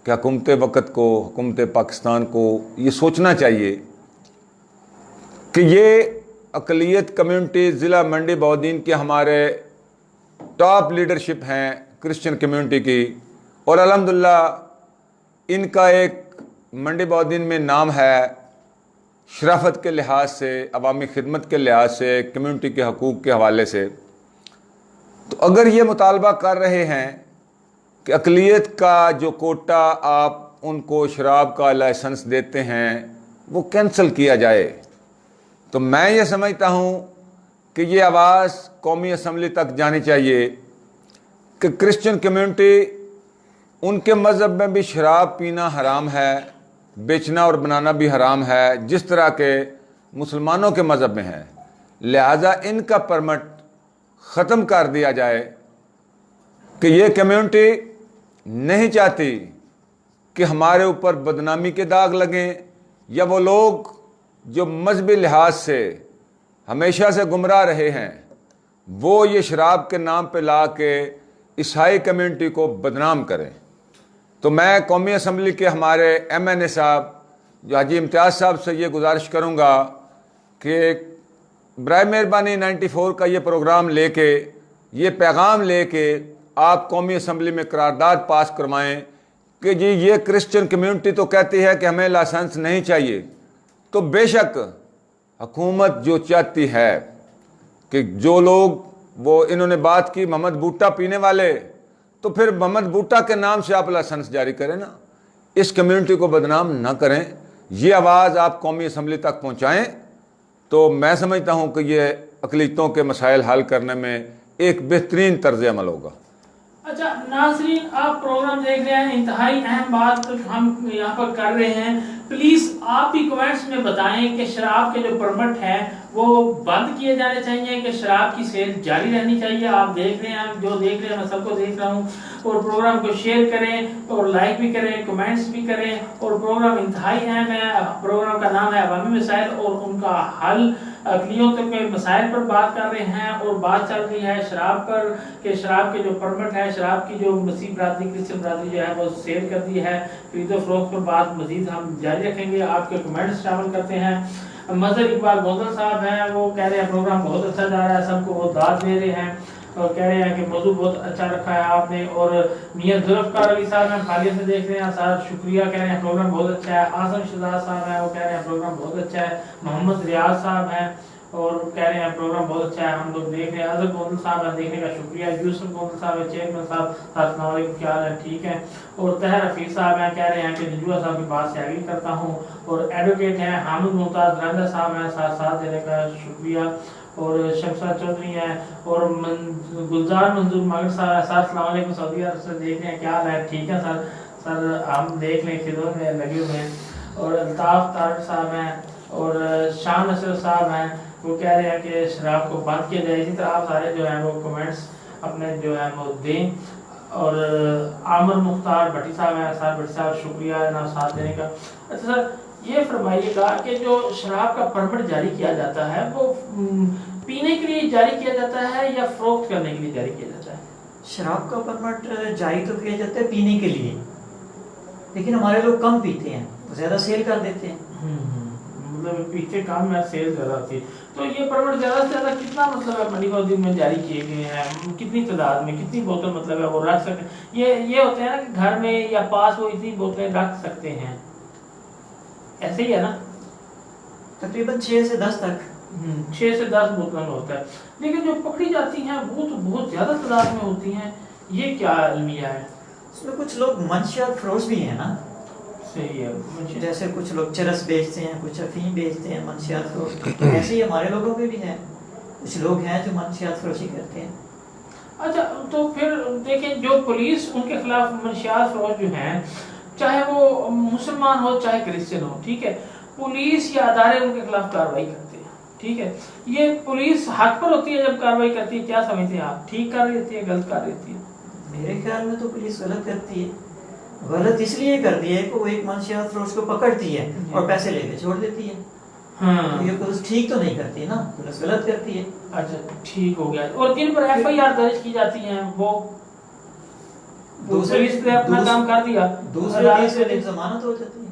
کہ حکومت وقت کو، حکومت پاکستان کو یہ سوچنا چاہیے کہ یہ اقلیت کمیونٹی ضلع منڈی بہودین کے ہمارے ٹاپ لیڈرشپ ہیں کرسچن کمیونٹی کی، اور الحمدللہ ان کا ایک منڈی بہودین میں نام ہے شرافت کے لحاظ سے، عوامی خدمت کے لحاظ سے، کمیونٹی کے حقوق کے حوالے سے. تو اگر یہ مطالبہ کر رہے ہیں کہ اقلیت کا جو کوٹا آپ ان کو شراب کا لائسنس دیتے ہیں وہ کینسل کیا جائے، تو میں یہ سمجھتا ہوں کہ یہ آواز قومی اسمبلی تک جانی چاہیے کہ کرسچن کمیونٹی، ان کے مذہب میں بھی شراب پینا حرام ہے، بیچنا اور بنانا بھی حرام ہے، جس طرح کے مسلمانوں کے مذہب میں ہے. لہذا ان کا پرمٹ ختم کر دیا جائے کہ یہ کمیونٹی نہیں چاہتی کہ ہمارے اوپر بدنامی کے داغ لگیں، یا وہ لوگ جو مذہبی لحاظ سے ہمیشہ سے گمراہ رہے ہیں وہ یہ شراب کے نام پہ لا کے عیسائی کمیونٹی کو بدنام کریں. تو میں قومی اسمبلی کے ہمارے ایم این اے صاحب جو حاجی امتیاز صاحب سے یہ گزارش کروں گا کہ برائے مہربانی 94 کا یہ پروگرام لے کے، یہ پیغام لے کے آپ قومی اسمبلی میں قرارداد پاس کروائیں کہ جی یہ کرسچن کمیونٹی تو کہتی ہے کہ ہمیں لائسنس نہیں چاہیے، تو بے شک حکومت جو چاہتی ہے کہ جو لوگ وہ انہوں نے بات کی محمد بھٹا پینے والے، تو پھر محمد بھٹا کے نام سے آپ لائسنس جاری کریں نا، اس کمیونٹی کو بدنام نہ کریں. یہ آواز آپ قومی اسمبلی تک پہنچائیں تو میں سمجھتا ہوں کہ یہ اقلیتوں کے مسائل حل کرنے میں ایک بہترین طرز عمل ہوگا. اچھا ناظرین، آپ پروگرام دیکھ رہے ہیں، انتہائی اہم بات ہم یہاں پر کر رہے ہیں. پلیز آپ بھی کمنٹس میں بتائیں کہ شراب کے جو پرمٹ ہیں وہ بند کیے جانے چاہیے کہ شراب کی سیل جاری رہنی چاہیے. آپ دیکھ رہے ہیں، جو دیکھ رہے ہیں میں سب کو دیکھ رہا ہوں. اور پروگرام کو شیئر کریں اور لائک بھی کریں، کمنٹس بھی کریں. اور پروگرام انتہائی اہم ہے. پروگرام کا نام ہے عوامی مسائل اور ان کا حل. اقلیتوں کے مسائل پر بات کر رہے ہیں اور بات چل رہی ہے شراب پر کہ شراب کے جو پرمٹ ہے، شراب کی جو مسیح برادری، کرسچن برادری جو ہے وہ سیل کر دی ہے. خرید و فروخت پر بات مزید ہم جاری رکھیں گے. آپ کے کمنٹس شامل کرتے ہیں. مظہر اقبال گوزل صاحب ہیں، وہ کہہ رہے ہیں پروگرام بہت اچھا جا رہا ہے، سب کو وہ داد دے رہے ہیں اور کہہ رہے ہیں کہ موضوع بہت اچھا رکھا ہے آپ نے. اور میاں ذوالفقار علی صاحب ہیں، خالیہ سے دیکھ رہے ہیں، سر شکریہ، کہہ رہے ہیں پروگرام بہت اچھا ہے. اعظم شہزاد صاحب ہیں، وہ کہہ رہے ہیں پروگرام بہت اچھا ہے. محمد ریاض صاحب ہیں اور کہہ رہے ہیں پروگرام بہت اچھا ہے، ہم لوگ دیکھ رہے ہیں. اظہر گوندل صاحب ہیں، دیکھنے کا شکریہ. یوسف گوندل صاحب ہیں، چیئرمین صاحب، السلام علیکم، کیا حال ہے؟ ٹھیک ہے. اور طاہر حفیظ صاحب ہیں، کہہ رہے ہیں کہ نجوہ صاحب کی بات سے ایگری کرتا ہوں. اور ایڈوکیٹ ہیں حامد ممتاز رنجا صاحب ہیں، ساتھ دینے کا شکریہ. اور شمشاد چودھری ہیں اور گلزار منظور مگر صاحب ہیں. سر السلام علیکم، سعودی عرب سے دیکھ رہے ہیں، کیا حال ہے؟ ٹھیک ہے سر ہم دیکھ لیں، خدمت میں لگے ہوئے ہیں. اور الطاف طارق صاحب ہیں اور شام نصر صاحب ہیں، وہ کہہ رہے ہیں کہ شراب کو بند کیا جائے. اسی طرح آپ سارے جو ہیں وہ کمنٹس اپنے جو ہیں وہ دیں. اور عامر مختار بھٹی صاحب ہیں، سر بھٹی صاحب شکریہ نا ساتھ دینے کا. اچھا سر یہ فرمائیے گا کہ جو شراب کا پرمٹ جاری کیا جاتا ہے وہ پینے کے لیے جاری کیا جاتا ہے یا فروخت کرنے کے لیے جاری کیا جاتا ہے؟ شراب کا پرمٹ جاری تو کیا جاتا ہے پینے کے لیے، لیکن ہمارے لوگ کم پیتے ہیں، زیادہ سیل کر دیتے ہیں. مطلب پیچھے کام میں سیل زیادہ ہوتی ہے. تو یہ پرمٹ زیادہ سے زیادہ کتنا مطلب ہے منی بہودین میں جاری کیے گئے ہیں، کتنی تعداد میں، کتنی بوتل مطلب ہے وہ رکھ سکتے ہیں؟ یہ ہوتے ہیں نا کہ گھر میں یا پاس وہ اتنی بوتلیں رکھ سکتے ہیں، ایسے ہی ہے نا؟ تقریباً 6 سے 10 تک. 6 سے 10 بوتلوں میں ہوتا ہے. لیکن جو پکڑی جاتی ہیں وہ تو بہت زیادہ تعداد میں ہوتی ہیں، یہ کیا المیہ ہے؟ اس میں کچھ لوگ منشیات فروش بھی ہیں نا. صحیح ہے. جیسے کچھ لوگ چرس بیچتے ہیں، کچھ افیم بیچتے ہیں، منشیات فروش. ایسے ہی ہمارے لوگوں میں بھی ہیں، کچھ لوگ ہیں جو منشیات فروشی کرتے ہیں. اچھا تو پھر دیکھیں جو پولیس ان کے خلاف منشیات فروش جو ہیں، چاہے وہ مسلمان ہو چاہے کرسچن ہو، ٹھیک ہے، پولیس یا ادارے ان کے خلاف کارروائی کرتے ہیں، ٹھیک ہے. یہ پولیس حق پر ہوتی ہے جب کارروائی کرتی ہے، کیا سمجھتے ہیں آپ؟ ٹھیک کر رہی ہوتی ہے، غلط کر رہی ہوتی ہے؟ میرے خیال میں تو پولیس غلط کرتی ہے. غلط اس لیے کرتی ہے کہ وہ ایک منشیات فروش کو پکڑتی ہے اور پیسے لے کے چھوڑ دیتی ہے. یہ پولیس ٹھیک تو نہیں کرتی نا، پولیس غلط کرتی ہے. اچھا ٹھیک ہو گیا. اور جن پر ایف آئی آر درج کی جاتی ہیں وہ پولیس نے اپنا کام کر دیا، دوسرے دن ضمانت ہو جاتی ہے.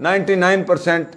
99%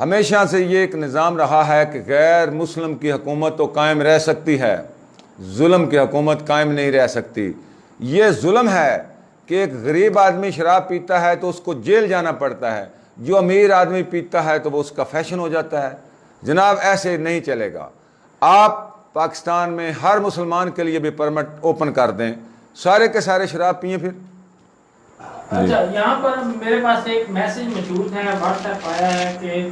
ہمیشہ سے یہ ایک نظام رہا ہے کہ غیر مسلم کی حکومت تو قائم رہ سکتی ہے، ظلم کی حکومت قائم نہیں رہ سکتی۔ یہ ظلم ہے کہ ایک غریب آدمی شراب پیتا ہے تو اس کو جیل جانا پڑتا ہے، جو امیر آدمی پیتا ہے تو وہ اس کا فیشن ہو جاتا ہے۔ جناب ایسے نہیں چلے گا۔ آپ پاکستان میں ہر مسلمان کے لیے بھی پرمٹ اوپن کر دیں، سارے کے سارے شراب پئیں پھر۔ اچھا، یہاں پر میرے پاس ایک میسج موجود ہے، واٹس ایپ آیا ہے کہ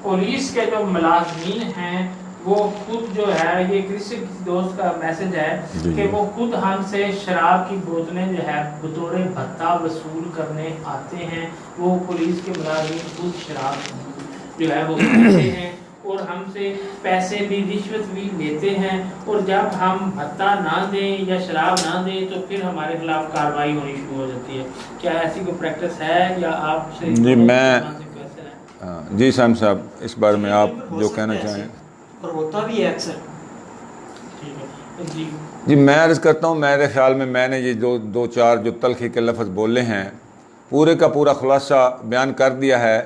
پولیس کے جو ملازمین ہیں وہ خود جو ہے، یہ کسی دوست کا میسج ہے کہ وہ خود ہم سے شراب کی بوتلیں جو ہے بطور بھتہ وصول کرنے آتے ہیں۔ وہ پولیس کے ملازمین خود شراب جو ہے وہ پیتے ہیں اور ہم سے پیسے بھی، رشوت بھی لیتے ہیں، اور جب ہم بھتہ نہ دیں یا شراب نہ دیں تو پھر ہمارے خلاف کارروائی ہونی شروع ہو جاتی ہے۔ کیا ایسی کوئی پریکٹس ہے یا آپ سے؟ جی سام صاحب، اس بارے میں آپ جو کہنا چاہیں۔ اور ہوتا بھی ہے اکثر۔ جی میں عرض کرتا ہوں، میرے خیال میں میں نے یہ جو دو چار جو تلخی کے لفظ بولے ہیں، پورے کا پورا خلاصہ بیان کر دیا ہے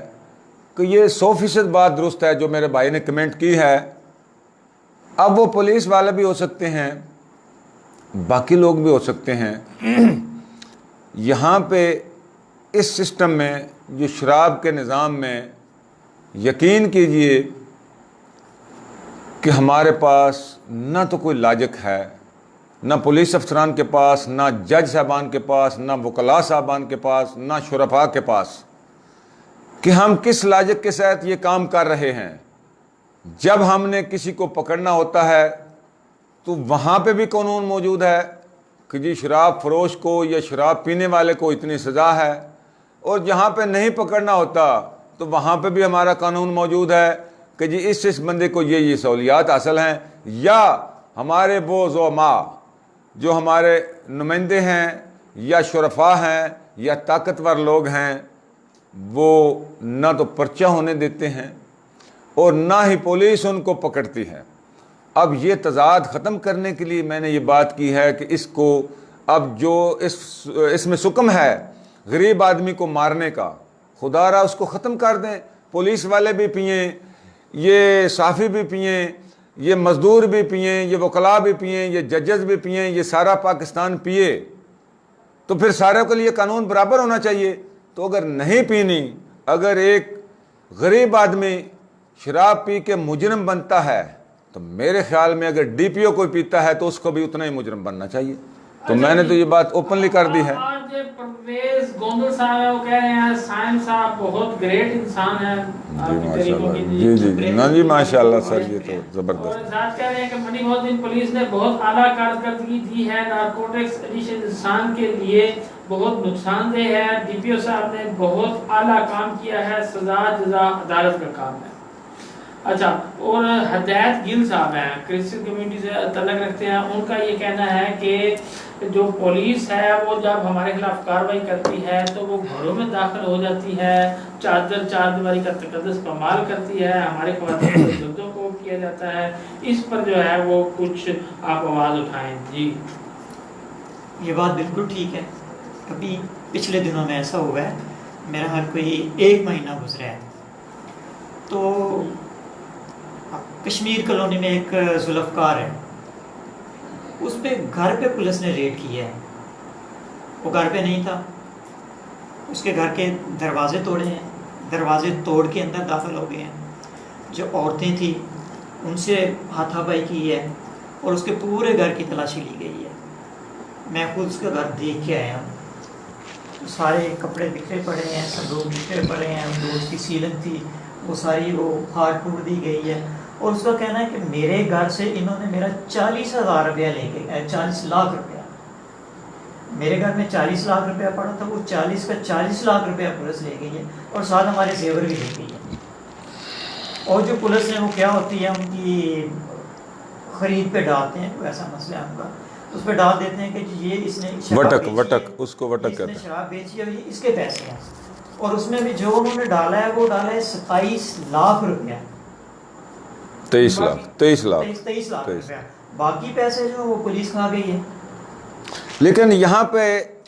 کہ یہ 100% بات درست ہے جو میرے بھائی نے کمنٹ کی ہے۔ اب وہ پولیس والے بھی ہو سکتے ہیں، باقی لوگ بھی ہو سکتے ہیں۔ یہاں پہ اس سسٹم میں، جو شراب کے نظام میں، یقین کیجئے کہ ہمارے پاس نہ تو کوئی لاجک ہے، نہ پولیس افسران کے پاس، نہ جج صاحبان کے پاس، نہ وکلاء صاحبان کے پاس، نہ شرفاء کے پاس، کہ ہم کس لاجک کے ساتھ یہ کام کر رہے ہیں۔ جب ہم نے کسی کو پکڑنا ہوتا ہے تو وہاں پہ بھی قانون موجود ہے کہ جی شراب فروش کو یا شراب پینے والے کو اتنی سزا ہے، اور جہاں پہ نہیں پکڑنا ہوتا تو وہاں پہ بھی ہمارا قانون موجود ہے کہ جی اس بندے کو یہ سہولیات حاصل ہیں، یا ہمارے وہ زعماء جو ہمارے نمائندے ہیں یا شرفاء ہیں یا طاقتور لوگ ہیں، وہ نہ تو پرچہ ہونے دیتے ہیں اور نہ ہی پولیس ان کو پکڑتی ہے۔ اب یہ تضاد ختم کرنے کے لیے میں نے یہ بات کی ہے کہ اس کو اب جو اس میں سکم ہے غریب آدمی کو مارنے کا، خدا را اس کو ختم کر دیں۔ پولیس والے بھی پئیں، یہ صحافی بھی پئیں، یہ مزدور بھی پئیں، یہ وکلاء بھی پئیں، یہ ججز بھی پئیں، یہ سارا پاکستان پیے، تو پھر سارے کے لیے قانون برابر ہونا چاہیے۔ تو اگر نہیں پینی، اگر ایک غریب آدمی شراب پی کے مجرم بنتا ہے تو میرے خیال میں اگر ڈی پی او کوئی پیتا ہے تو اس کو بھی اتنا ہی مجرم بننا چاہیے۔ تو میں نے تو یہ بات اوپنلی کر دی ہے۔ آج پرویز گوندل صاحب ہے، وہ کہہ رہے ہیں سائم صاحب بہت گریٹ انسان ہے۔ جی ماشاءاللہ سر، یہ تو زبردست۔ اور ساتھ کہہ رہے ہیں کہ منی الدین پولیس نے بہت اعلیٰ کارکردگی دی ہے، نارکوٹکس ایڈکشن انسان کے لیے بہت نقصان دہ ہے۔ ڈی پی او صاحب نے بہت اعلیٰ کام کیا ہے، سزا جزا عدالت کا کام ہے۔ اچھا، اور ہدایت گل صاحب ہیں، کرسچن کمیونٹی سے تعلق رکھتے ہیں، ان کا یہ کہنا ہے کہ جو پولیس ہے وہ جب ہمارے خلاف کارروائی کرتی ہے تو وہ گھروں میں داخل ہو جاتی ہے، چار دیواری کا تقدس پامال کرتی ہے، ہمارے خواتین کو ظلموں کو کیا جاتا ہے۔ اس پر جو ہے وہ کچھ آپ آواز اٹھائیں۔ جی یہ بات بالکل ٹھیک ہے۔ ابھی پچھلے دنوں میں ایسا ہوا ہے، میرا حال کوئی 1 مہینہ گزرا ہے، تو کشمیر کالونی میں ایک ذوالفقار ہے، اس پہ گھر پہ پولیس نے ریڈ کیا ہے۔ وہ گھر پہ نہیں تھا، اس کے گھر کے دروازے توڑے ہیں، دروازے توڑ کے اندر داخل ہو گئے ہیں، جو عورتیں تھیں ان سے ہاتھا پائی کی ہے اور اس کے پورے گھر کی تلاشی لی گئی ہے۔ میں خود اس کا گھر دیکھ کے آیا ہوں، سارے کپڑے بکھرے پڑے ہیں، صندوق بکھرے پڑے ہیں، جو اس کی سیلنگ تھی وہ ساری وہ پھاڑ پھوڑ دی گئی ہے، اور اس کا کہنا ہے کہ میرے گھر سے انہوں نے میرا 40,000 روپیہ لے کے 40 لاکھ روپیہ، میرے گھر میں 40 لاکھ روپیہ پڑا تھا، وہ 40 کا 40 لاکھ روپیہ پولیس لے گئی ہے، اور ساتھ ہمارے زیور بھی لے گئی ہے۔ اور جو پولیس ہے وہ کیا ہوتی ہے، ان کی خرید پہ ڈالتے ہیں، کوئی ایسا مسئلہ ہے ان کا، اس پہ ڈال دیتے ہیں کہ یہ اس نے وٹک، اس کو وٹک کہتے ہیں، شراب بیچی ہے، یہ اس کے پیسے ہیں، اور اس میں بھی جو انہوں نے ڈالا ہے وہ ڈالا ہے 27 لاکھ روپیہ، 23 لاکھ روپیہ، باقی پیسے جو وہ پولیس کھا گئی ہے۔ لیکن یہاں پہ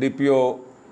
DPO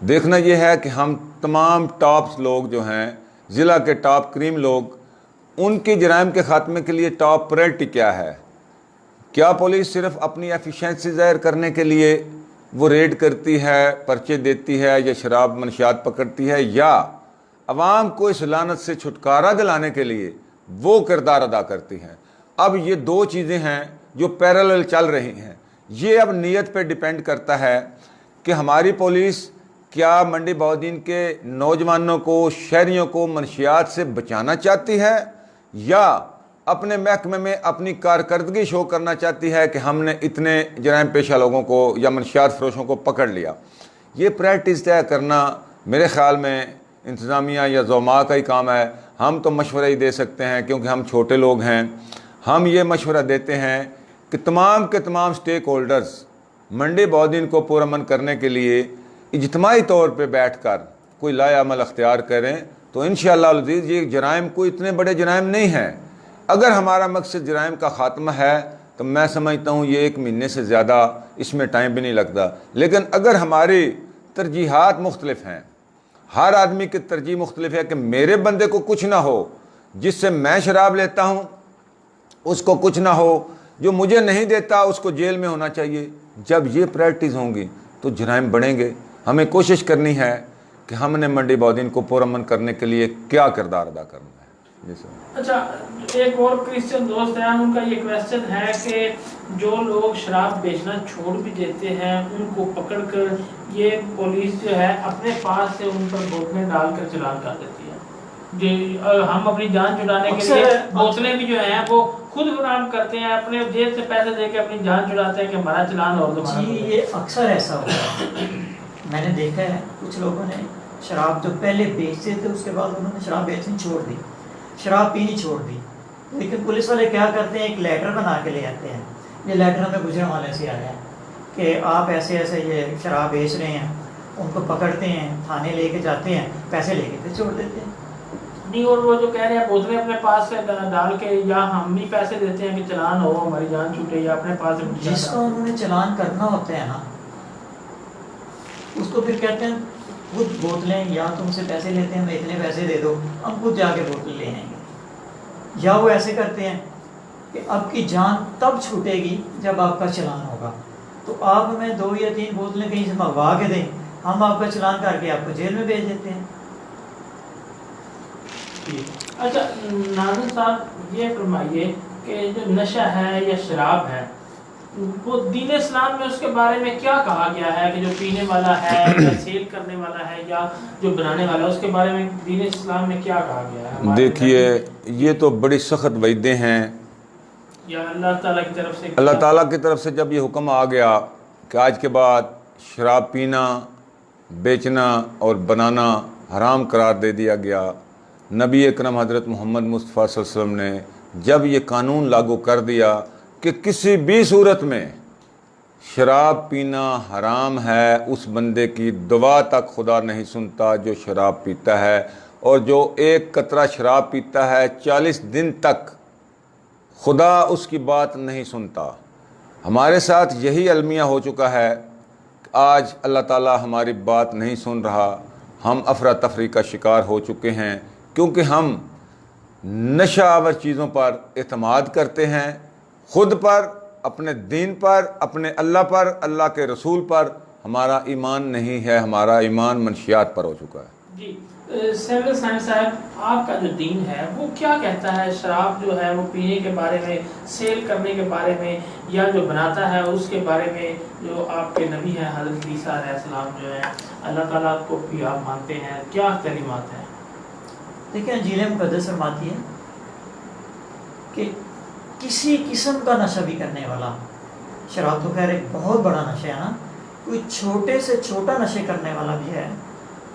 دیکھنا یہ ہے کہ ہم تمام ٹاپس لوگ جو ہیں ضلع کے ٹاپ کریم لوگ، ان کے جرائم کے خاتمے کے لیے ٹاپ پرائرٹی کیا ہے؟ کیا پولیس صرف اپنی ایفیشنسی ظاہر کرنے کے لیے وہ ریڈ کرتی ہے، پرچے دیتی ہے یا شراب منشیات پکڑتی ہے، یا عوام کو اس لعنت سے چھٹکارا دلانے کے لیے وہ کردار ادا کرتی ہیں؟ اب یہ دو چیزیں ہیں جو پیرالل چل رہی ہیں۔ یہ اب نیت پہ ڈیپینڈ کرتا ہے کہ ہماری پولیس کیا منڈی بہاؤالدین کے نوجوانوں کو، شہریوں کو منشیات سے بچانا چاہتی ہے، یا اپنے محکمے میں اپنی کارکردگی شو کرنا چاہتی ہے کہ ہم نے اتنے جرائم پیشہ لوگوں کو یا منشیات فروشوں کو پکڑ لیا۔ یہ پریکٹس طے کرنا میرے خیال میں انتظامیہ یا زوما کا ہی کام ہے۔ ہم تو مشورہ ہی دے سکتے ہیں کیونکہ ہم چھوٹے لوگ ہیں۔ ہم یہ مشورہ دیتے ہیں کہ تمام کے تمام سٹیک ہولڈرز منڈی بہاؤالدین کو پرامن کرنے کے لیے اجتماعی طور پہ بیٹھ کر کوئی لائحہ عمل اختیار کریں، تو انشاءاللہ العزیز یہ جرائم کوئی اتنے بڑے جرائم نہیں ہیں۔ اگر ہمارا مقصد جرائم کا خاتمہ ہے تو میں سمجھتا ہوں یہ 1 مہینے سے زیادہ اس میں ٹائم بھی نہیں لگتا۔ لیکن اگر ہماری ترجیحات مختلف ہیں، ہر آدمی کی ترجیح مختلف ہے کہ میرے بندے کو کچھ نہ ہو، جس سے میں شراب لیتا ہوں اس کو کچھ نہ ہو، جو مجھے نہیں دیتا اس کو جیل میں ہونا چاہیے، جب یہ پریکٹس ہوں گی تو جرائم بڑھیں گے۔ ہمیں کوشش کرنی ہے کہ ہم نے منڈی بہاؤالدین کو پرامن کرنے کے لیے کیا کردار ادا کرنا ہے۔ جی سر۔ اچھا، ایک اور کرسچن دوست ہیں، ان کا یہ کویسچن ہے کہ جو لوگ شراب بیچنا چھوڑ بھی دیتے ہیں ان کو پکڑ کر یہ پولیس جو ہے اپنے پاس سے ان پر بوتلیں ڈال کر چلان کر دیتی ہے۔ جی، ہم اپنی جان چھڑانے کے لیے بوتلیں بھی جو ہیں وہ خود فراہم کرتے ہیں، اپنے جیب سے پیسے دے کے اپنی جان چھڑاتے ہیں کہ ہمارا چلان اور دوبارہ۔ جی، یہ اکثر ایسا ہوتا ہے، میں نے دیکھا ہے کچھ لوگوں نے شراب جو پہلے بیچتے تھے اس کے بعد انہوں نے شراب بیچنی چھوڑ دی، شراب پینی چھوڑ دی، لیکن پولیس والے کیا کرتے ہیں، ایک لیٹر بنا کے لے آتے ہیں، یہ لیٹر ہمیں گجرے والے سے آیا ہے کہ آپ ایسے ایسے یہ شراب بیچ رہے ہیں، ان کو پکڑتے ہیں، تھانے لے کے جاتے ہیں، پیسے لے کے پھر چھوڑ دیتے ہیں۔ نہیں، اور وہ جو کہہ رہے ہیں بوتلیں اپنے پاس سے ڈال کے، یا ہم بھی پیسے دیتے ہیں کہ چلان ہو ہماری جان چھوٹے، یا اپنے پاس سے جس کا انہوں نے چلان کرنا ہوتا ہے نا اس کو پھر کہتے ہیں خود بوتلیں، یا تم سے پیسے لیتے ہیں ہمیں اتنے پیسے دے دو، ہم خود جا کے بوتل لے آئیں گے۔ یا وہ ایسے کرتے ہیں کہ اب کی جان تب چھوٹے گی جب آپ کا چلان ہوگا، تو آپ ہمیں 2 یا 3 بوتلیں کہیں سے منگوا کے دیں، ہم آپ کا چلان کر کے آپ کو جیل میں بھیج دیتے ہیں۔ اچھا ناظم صاحب، یہ فرمائیے کہ جو نشہ ہے یا شراب ہے، وہ دین اسلام میں اس کے بارے میں کیا کہا گیا ہے کہ جو پینے والا ہے یا سیل کرنے والا ہے یا جو بنانے والا ہے، اس کے بارے میں دین اسلام میں کیا کہا گیا ہے؟ دیکھیے، یہ تو بڑی سخت وعیدیں ہیں۔ یا اللہ تعالیٰ کی طرف سے، اللہ تعالیٰ کی طرف سے جب یہ حکم آ گیا کہ آج کے بعد شراب پینا، بیچنا اور بنانا حرام قرار دے دیا گیا، نبی اکرم حضرت محمد مصطفیٰ صلی اللہ علیہ وسلم نے جب یہ قانون لاگو کر دیا کہ کسی بھی صورت میں شراب پینا حرام ہے، اس بندے کی دعا تک خدا نہیں سنتا جو شراب پیتا ہے، اور جو 1 قطرہ شراب پیتا ہے 40 دن تک خدا اس کی بات نہیں سنتا۔ ہمارے ساتھ یہی المیہ ہو چکا ہے کہ آج اللہ تعالیٰ ہماری بات نہیں سن رہا، ہم افراتفری کا شکار ہو چکے ہیں کیونکہ ہم نشہ آور چیزوں پر اعتماد کرتے ہیں، خود پر، اپنے دین پر، اپنے اللہ پر، اللہ کے رسول پر ہمارا ایمان نہیں ہے، ہمارا ایمان منشیات پر ہو چکا ہے۔ جی سیول سائن صاحب، آپ کا جو دین ہے وہ کیا کہتا ہے شراب جو ہے وہ پینے کے بارے میں، سیل کرنے کے بارے میں، یا جو بناتا ہے اس کے بارے میں؟ جو آپ کے نبی ہیں حضرت عیسیٰ علیہ السلام جو ہے، اللہ تعالیٰ کو بھی آپ مانتے ہیں، کیا تعلیمات ہیں؟ دیکھیں، انجیل مقدس فرماتی ہے کہ کسی قسم کا نشہ بھی کرنے والا، شراب تو خیر ایک بہت بڑا نشہ ہے نا، کوئی چھوٹے سے چھوٹا نشے کرنے والا بھی ہے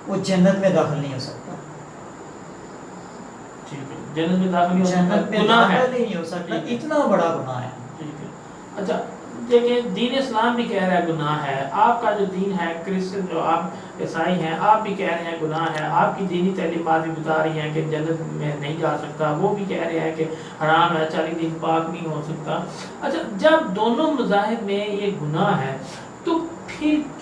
وہ جنت میں داخل نہیں ہو سکتا۔ جنت میں داخل نہیں ہو سکتا، اتنا بڑا گناہ ہے۔ اچھا دیکھیں، دین اسلام بھی کہہ رہا ہے گناہ ہے، آپ کا جو دین ہے کرسچن جو آپ عیسائی ہیں، آپ بھی کہہ رہے ہیں گناہ ہے، آپ کی دینی تعلیمات بھی بتا رہی ہیں کہ جنت میں نہیں جا سکتا، وہ بھی کہہ رہے ہیں کہ حرام ہے، 40 دن پاک نہیں ہو سکتا۔ اچھا، جب دونوں مذاہب میں یہ گناہ ہے تو پھر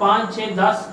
5-6-10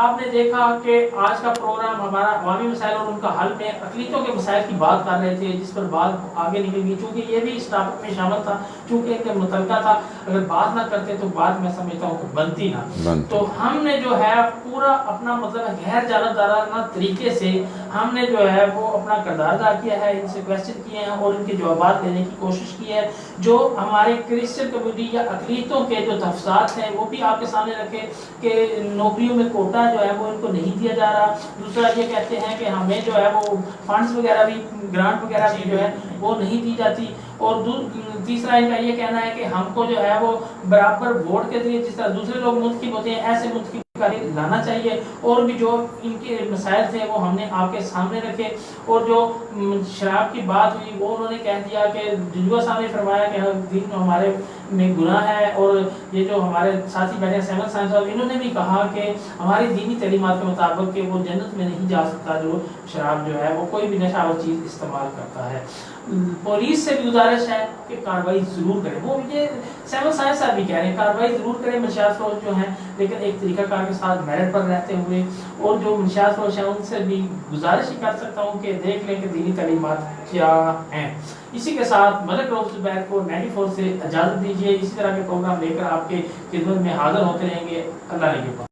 آپ نے دیکھا کہ آج کا پروگرام ہمارا عوامی مسائل اور ان کا حل میں اقلیتوں کے مسائل کی بات کر رہے تھے، جس پر بات آگے نکل گئی، چونکہ یہ بھی اس ٹاپک میں شامل تھا، چونکہ ایک متعلقہ تھا، اگر بات نہ کرتے تو بات میں سمجھتا ہوں کہ بنتی نہ۔ تو ہم نے جو ہے پورا اپنا مطلب غیر جانبدارانہ طریقے سے ہم نے جو ہے وہ اپنا کردار ادا کیا ہے، ان سے کویسچن کیے ہیں اور ان کے جوابات دینے کی کوشش کی ہے، جو ہمارے کرسچن کمیونٹی یا اقلیتوں کے جو تفصیلات ہیں وہ بھی آپ کے سامنے رکھے کہ نوکریوں میں کوٹا جو ہے وہ ان کو نہیں دیا جا رہا۔ دوسرا یہ کہتے ہیں کہ ہمیں جو ہے وہ فنڈز وغیرہ بھی، گرانٹ وغیرہ بھی جو ہے وہ نہیں دی جاتی، اور تیسرا ان کا یہ کہنا ہے کہ ہم کو جو ہے وہ برابر ووٹ کے ذریعے جس طرح دوسرے لوگ منتخب ہوتے ہیں ایسے منتخب لانا چاہیے، اور بھی جو ان کے مسائل تھے وہ ہم نے آپ کے سامنے رکھے۔ اور جو شراب کی بات ہوئی وہ انہوں نے کہہ دیا کہ جنجوا صاحب نے فرمایا کہ دین ہمارے میں گناہ ہے، اور یہ جو ہمارے ساتھی بیٹھے سیون سائنس صاحب انہوں نے بھی کہا کہ ہماری دینی تعلیمات کے مطابق کہ وہ جنت میں نہیں جا سکتا جو شراب جو ہے وہ کوئی بھی نشہ آور چیز استعمال کرتا ہے۔ پولیس سے بھی گزارش ہے کہ کارروائی ضرور کرے، وہ یہ سیون سائنس صاحب بھی کہہ رہے ہیں کارروائی ضرور کرے منشیات فروش جو ہیں، لیکن ایک طریقہ کار کے ساتھ میرٹ پر رہتے ہوئے، اور جو منشیات فروش ہیں ان سے بھی گزارش ہی کر سکتا ہوں کہ دیکھ لیں کہ دینی تعلیمات کیا ہیں۔ اسی کے ساتھ ملک روز زبیر کو 94 سے اجازت دیجیے، اسی طرح کے پروگرام لے کر آپ کے خدمت میں حاضر ہوتے رہیں گے۔ اللہ نے